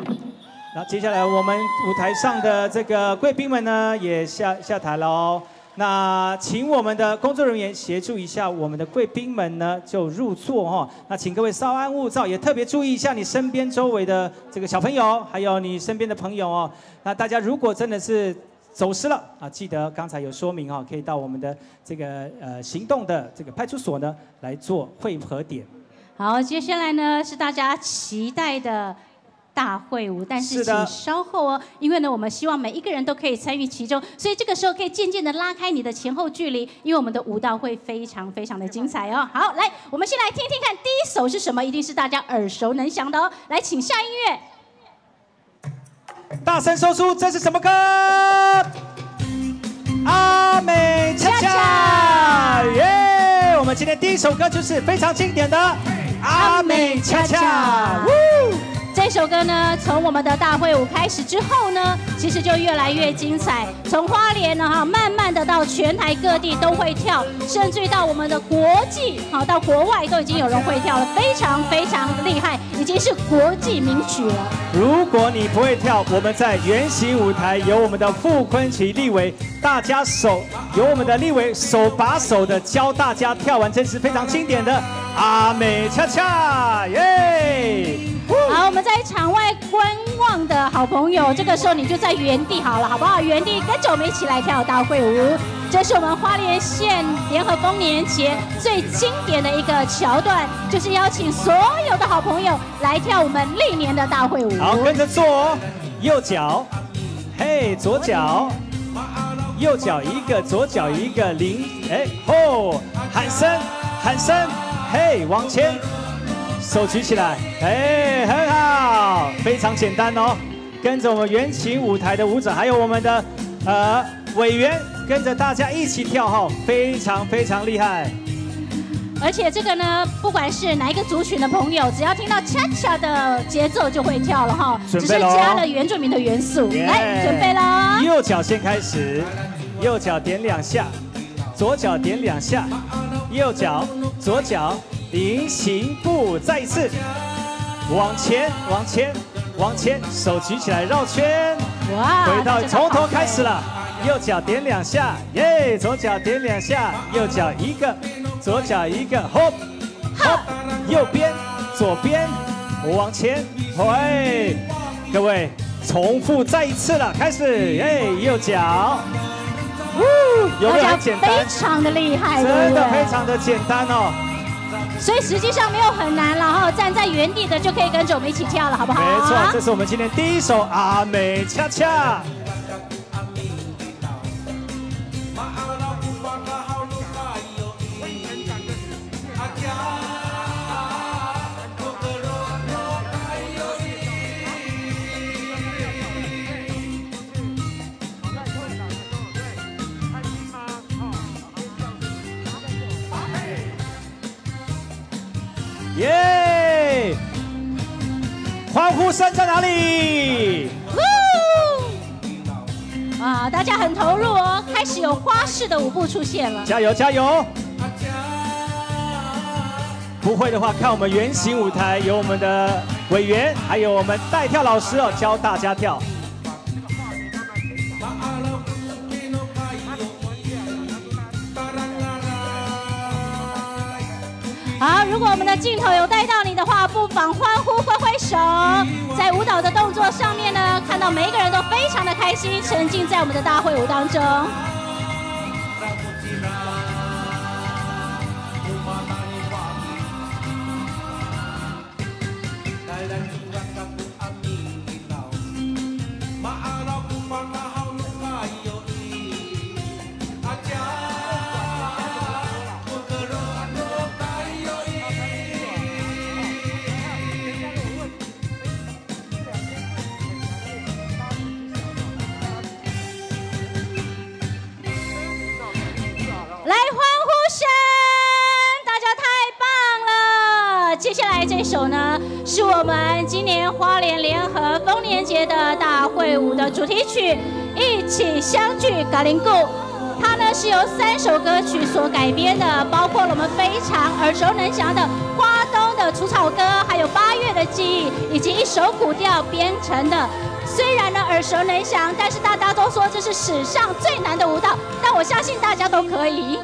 那接下来我们舞台上的这个贵宾们呢也下台了哦。那请我们的工作人员协助一下我们的贵宾们呢就入座哈。那请各位稍安勿躁，也特别注意一下你身边周围的这个小朋友，还有你身边的朋友哦。那大家如果真的是走失了啊，记得刚才有说明哈，可以到我们的这个行动的这个派出所呢来做汇合点。好，接下来呢是大家期待的大会舞，但是请稍后哦，因为呢，我们希望每一个人都可以参与其中，所以这个时候可以渐渐的拉开你的前后距离，因为我们的舞蹈会非常非常的精彩哦。好，来，我们先来听听看，第一首是什么？一定是大家耳熟能详的哦。来，请下音乐。大声说出这是什么歌？阿美恰恰，耶！我们今天第一首歌就是非常经典的阿美恰恰。这首歌呢，从我们的大会舞开始之后呢，其实就越来越精彩。从花莲呢，慢慢的到全台各地都会跳，甚至于到我们的国际，到国外都已经有人会跳了，非常非常厉害，已经是国际名曲了。如果你不会跳，我们在圆形舞台有我们的傅昆萁立委，大家由我们的立委手把手的教大家跳完这是非常经典的阿美恰恰，耶！好，我们在场外观望的好朋友，这个时候你就在原地好了，好不好？原地跟着我们一起来跳大会舞。这是我们花莲县联合丰年节最经典的一个桥段，就是邀请所有的好朋友来跳我们历年的大会舞。好，跟着做哦，右脚，嘿，左脚，右脚一个，左脚一个，后，喊声，嘿，往前。手举起来，很好，非常简单哦。跟着我们圆形舞台的舞者，还有我们的委员，跟着大家一起跳哈，非常非常厉害。而且这个呢，不管是哪一个族群的朋友，只要听到恰恰的节奏就会跳了哈，只是加了原住民的元素。来，准备了。右脚先开始，右脚点2下，左脚点2下，右脚，左脚。菱形步，再一次，往前，手举起来绕圈，哇！回到从头开始了，右脚点2下，耶！左脚点2下，右脚一个，左脚一个 ，hop， 右边，左边，往前，喂！各位，重复再一次了，开始，耶！右脚，有没有很简单？非常的厉害，真的非常的简单哦。所以实际上没有很难，然后站在原地的就可以跟着我们一起跳了，好不好？没错，这是我们今天第一首阿美恰恰。耶！欢呼声在哪里？啊，大家很投入哦，开始有花式的舞步出现了。加油加油！不会的话，看我们圆形舞台有我们的委员，还有我们带跳老师哦，教大家跳。好，如果我们的镜头有带到你的话，不妨欢呼挥挥手。在舞蹈的动作上面呢，看到每一个人都非常的开心，沉浸在我们的大会舞当中。们今年花莲联合丰年节的大会舞的主题曲《一起相聚嘎林固》。它呢是由3首歌曲所改编的，包括了我们非常耳熟能详的《花东的除草歌》，还有8月的记忆，以及一首古调编成的。虽然呢耳熟能详，但是大家都说这是史上最难的舞蹈，但我相信大家都可以。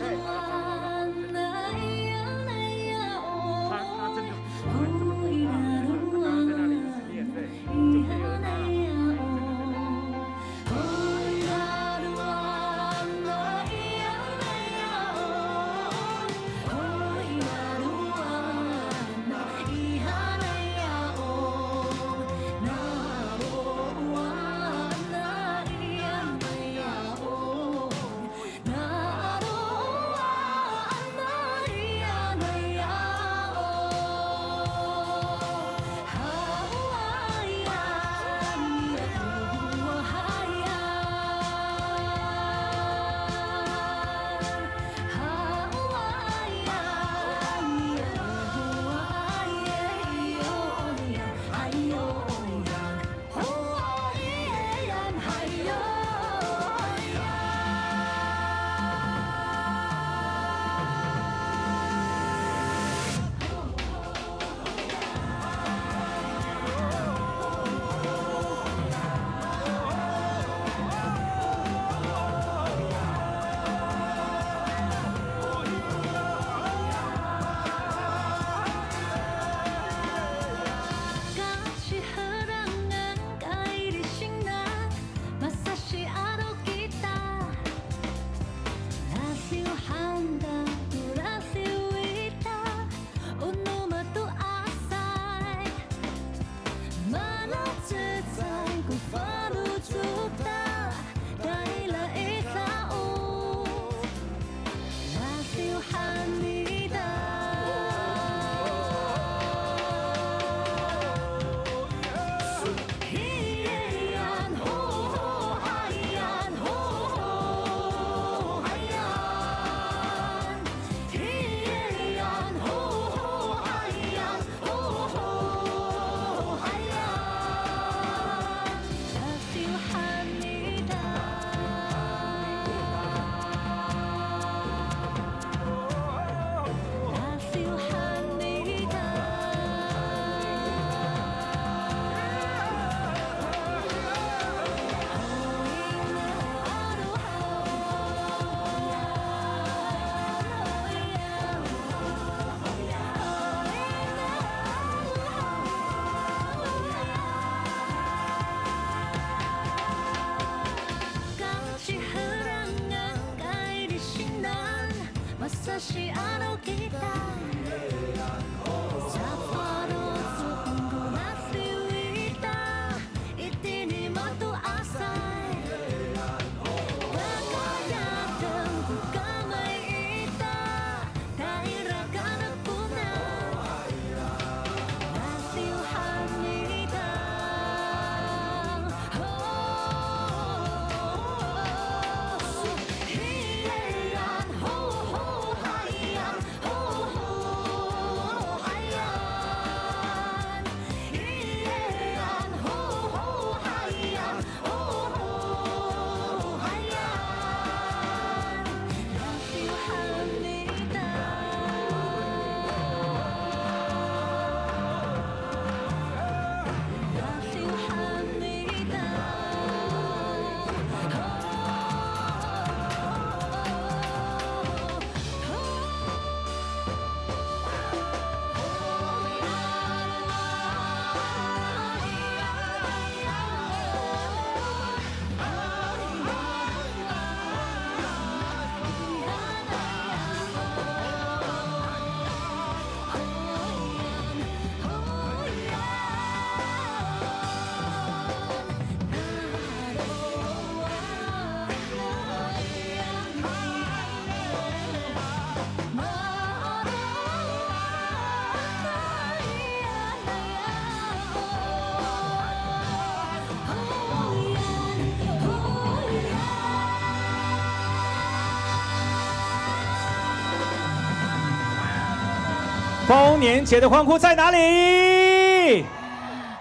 丰年节的欢呼在哪里？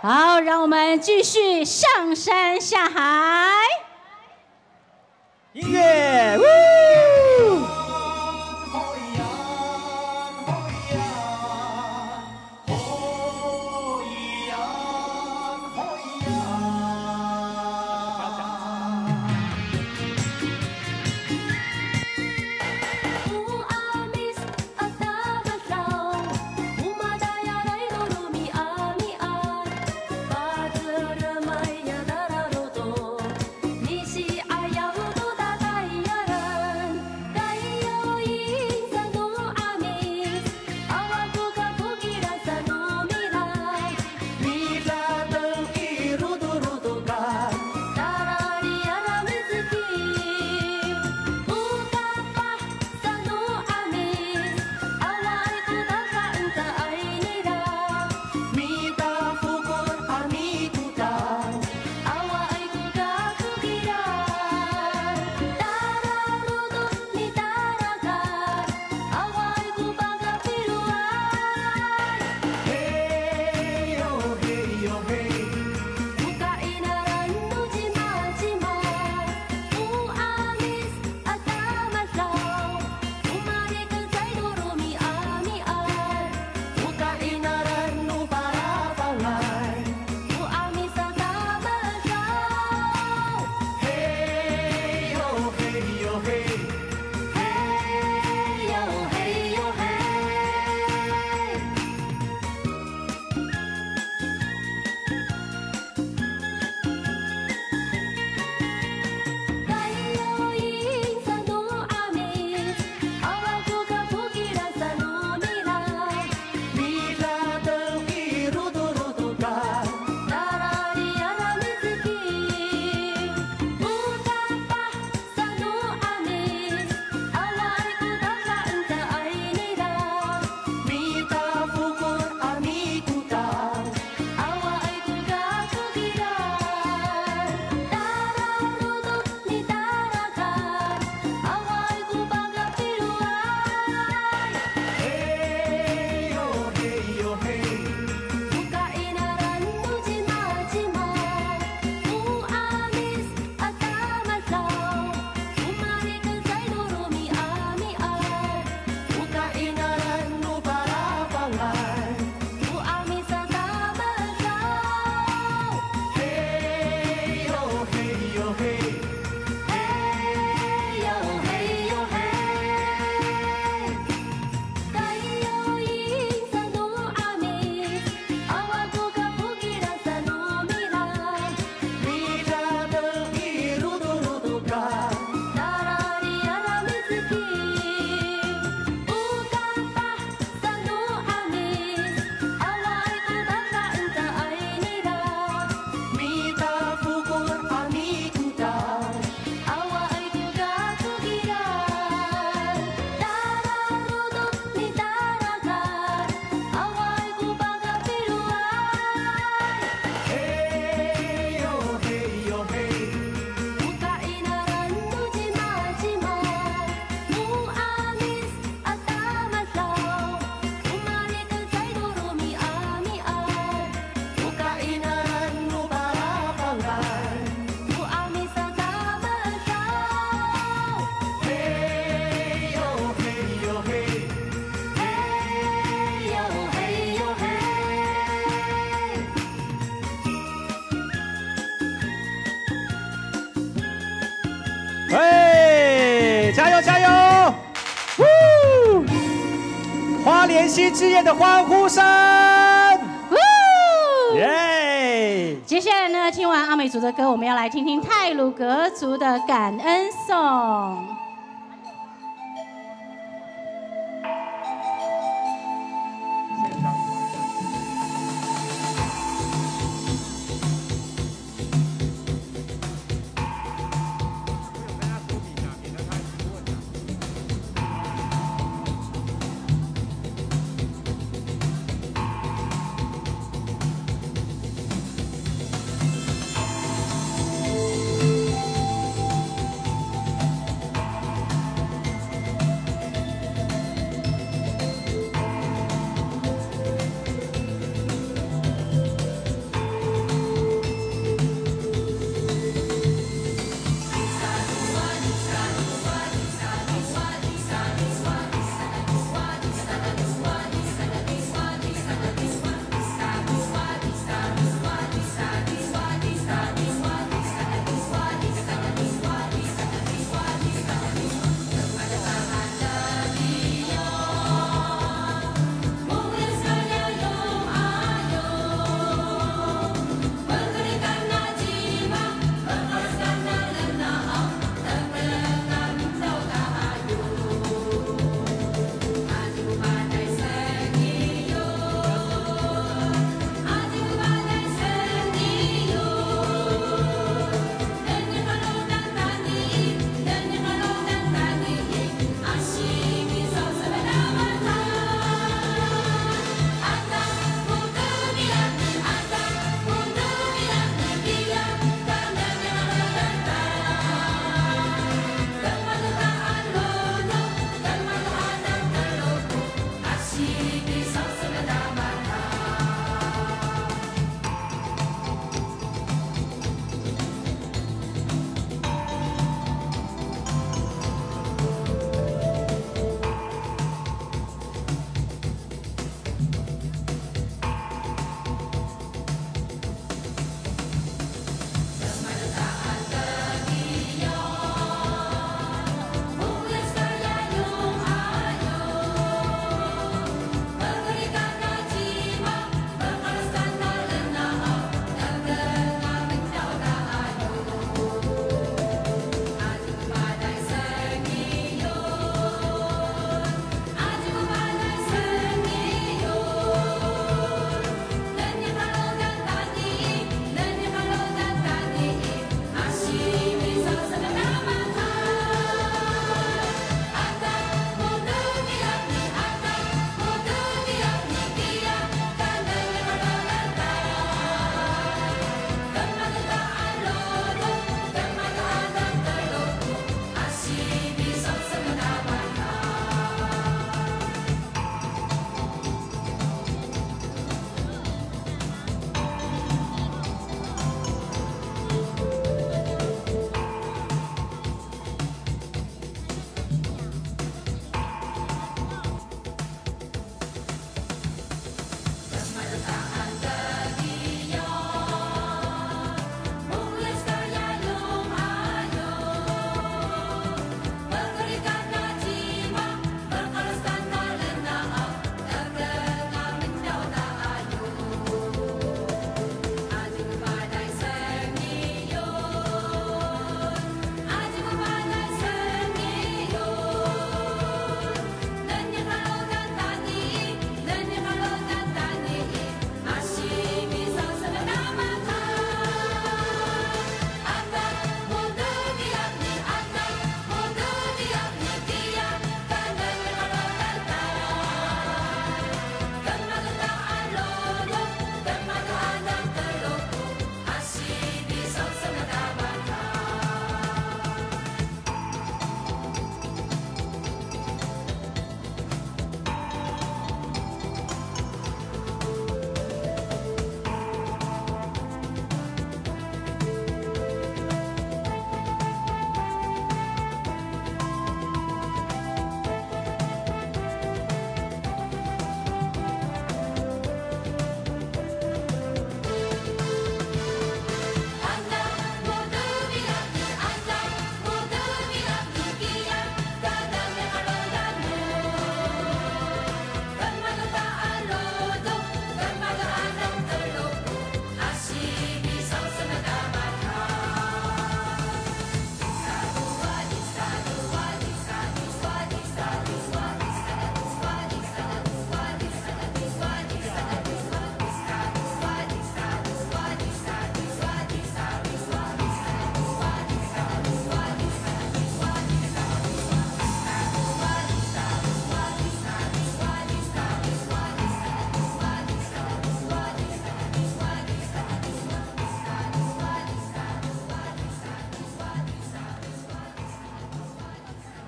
好，让我们继续上山下海。音乐，呜！加油加油！花莲新之夜的欢呼声！耶！接下来呢，听完阿美族的歌，我们要来听听太鲁阁族的感恩颂。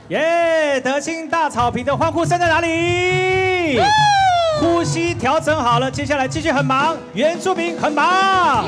耶！德清大草坪的欢呼声在哪里？呼吸调整好了，接下来继续很忙，原住民很忙。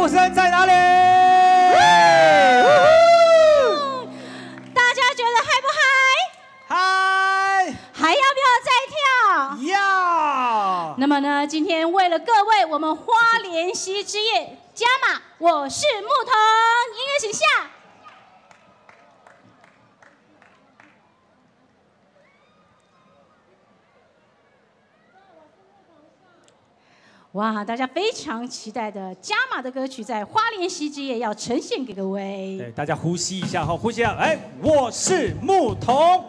声在哪里？大家觉得嗨不嗨？嗨！还要不要再跳？要。那么呢，今天为了各位，我们花莲溪之夜加码，我是牧童，音乐请下。哇，大家非常期待的加码的歌曲，在花莲溪之夜要呈现给各位。对，大家呼吸一下哈，呼吸一下。哎，我是牧童。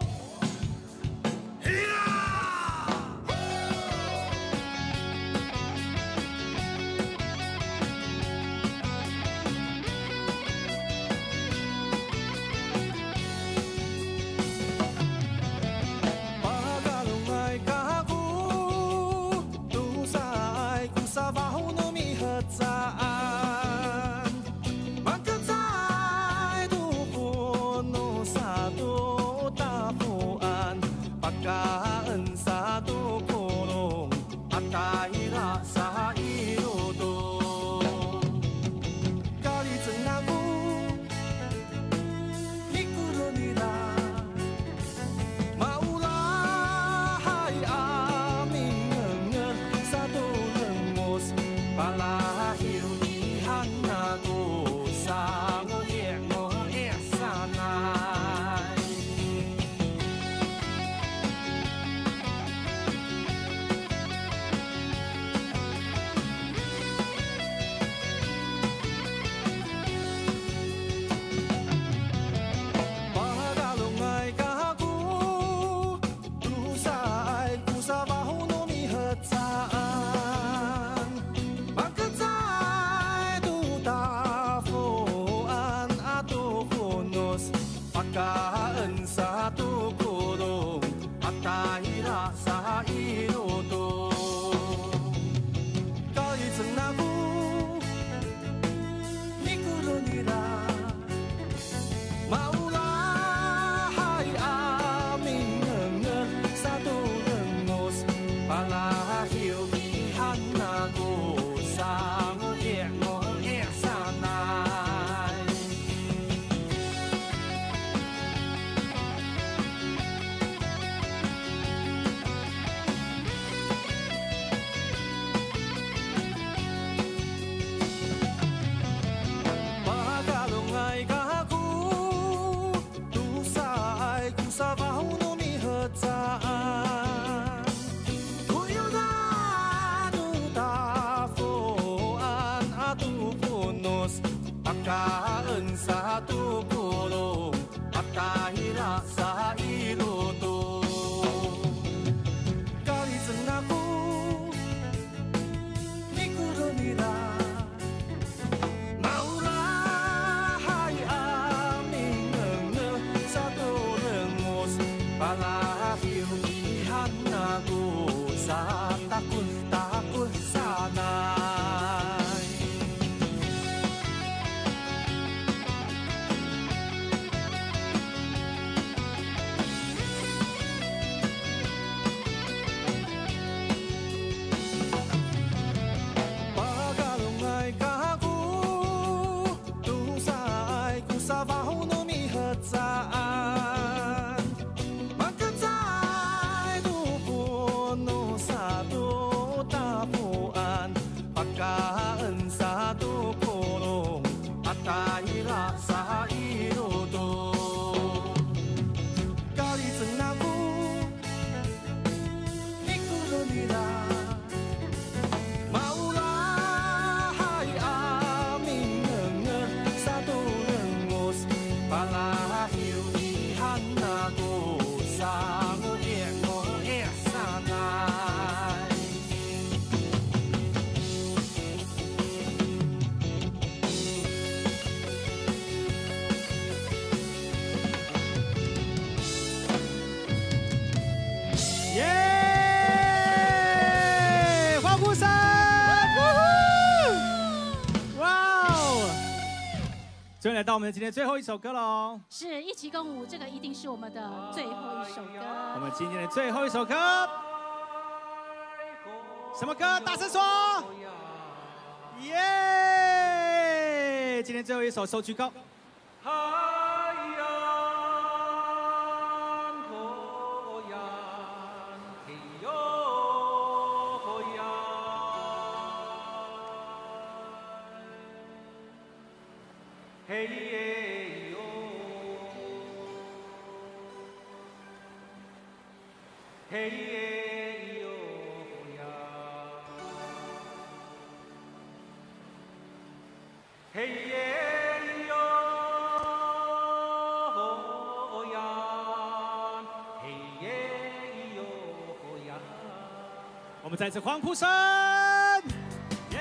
终于来到我们今天最后一首歌喽！是一起共舞，这个一定是我们的最后一首歌。我们今天的最后一首歌，什么歌？大声说！耶！备，今天最后一首手举高。嘿耶哟，嘿耶哟呀，嘿耶哟呀，嘿耶哟呀。我们再次欢呼声，耶！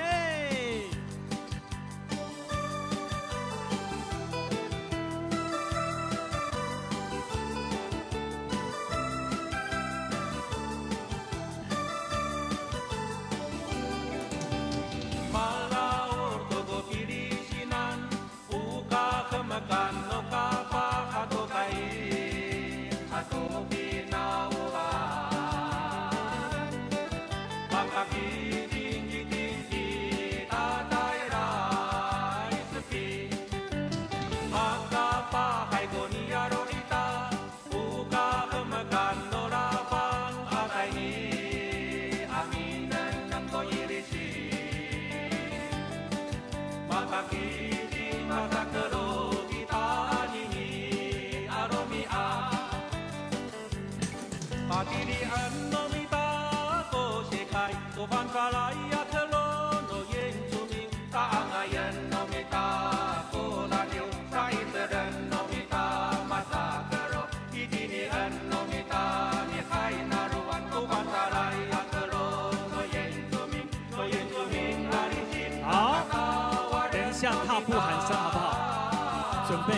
向踏步喊声好不好？准备。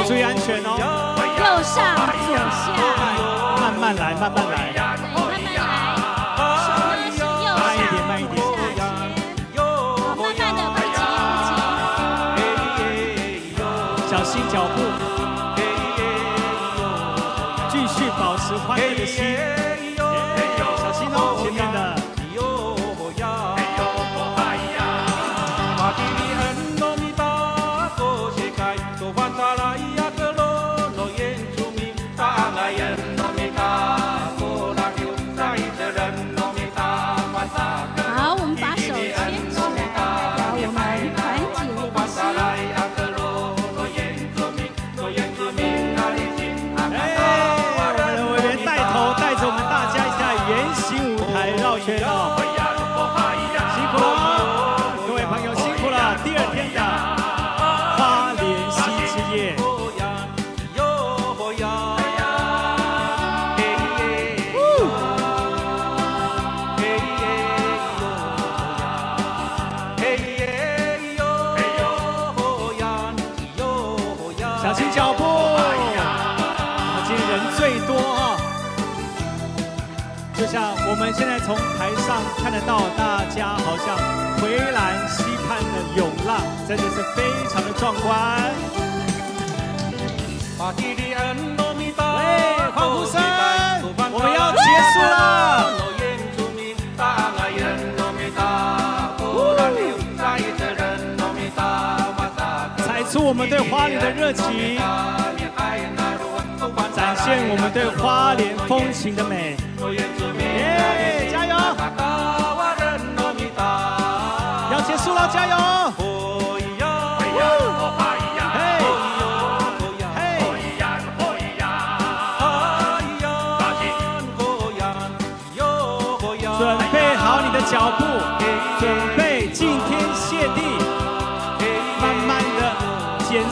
注意安全哦！右上左下，慢慢来，慢慢来，慢慢来。手呢是右下，慢一点，慢一点。好，慢慢的，不急。小心脚步，继续保持欢乐的心。小心哦，前面的。好，我们把手牵起来，代表我们团结的心。我们的委员带头带着我们大家一起在圆形舞台绕圈哦，辛苦了，各位朋友辛苦了。第二天的花莲溪之夜。小心脚步，我们今天人最多啊！就像我们现在从台上看得到，大家好像回澜溪畔的涌浪，真的是非常的壮观。喂，欢呼声，我们要结束了。踩出我们对花莲的热情，展现我们对花莲风情的美。耶，加油！要结束了，加油！准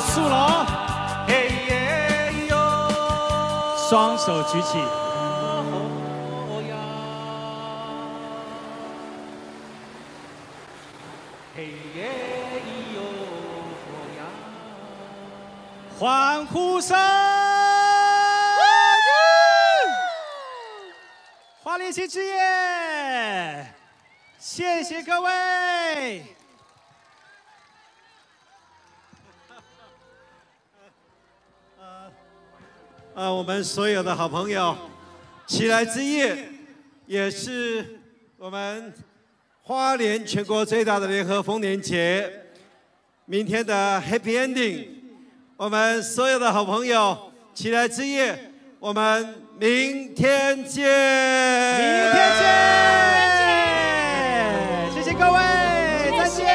肃龙，嘿耶哟，双手举起。嘿耶哟呀，欢呼声！花莲新之夜，谢谢各位。我们所有的好朋友，奇来之夜也是我们花莲全国最大的联合丰年节。明天的 Happy Ending， 我们所有的好朋友，奇来之夜，我们明天见！明天见！谢谢各位，再见！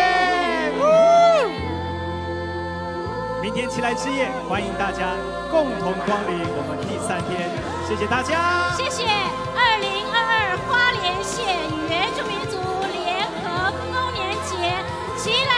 明天奇来之夜，欢迎大家共同光临我们第3天，谢谢大家，谢谢2022花莲县原住民族联合丰年节奇来。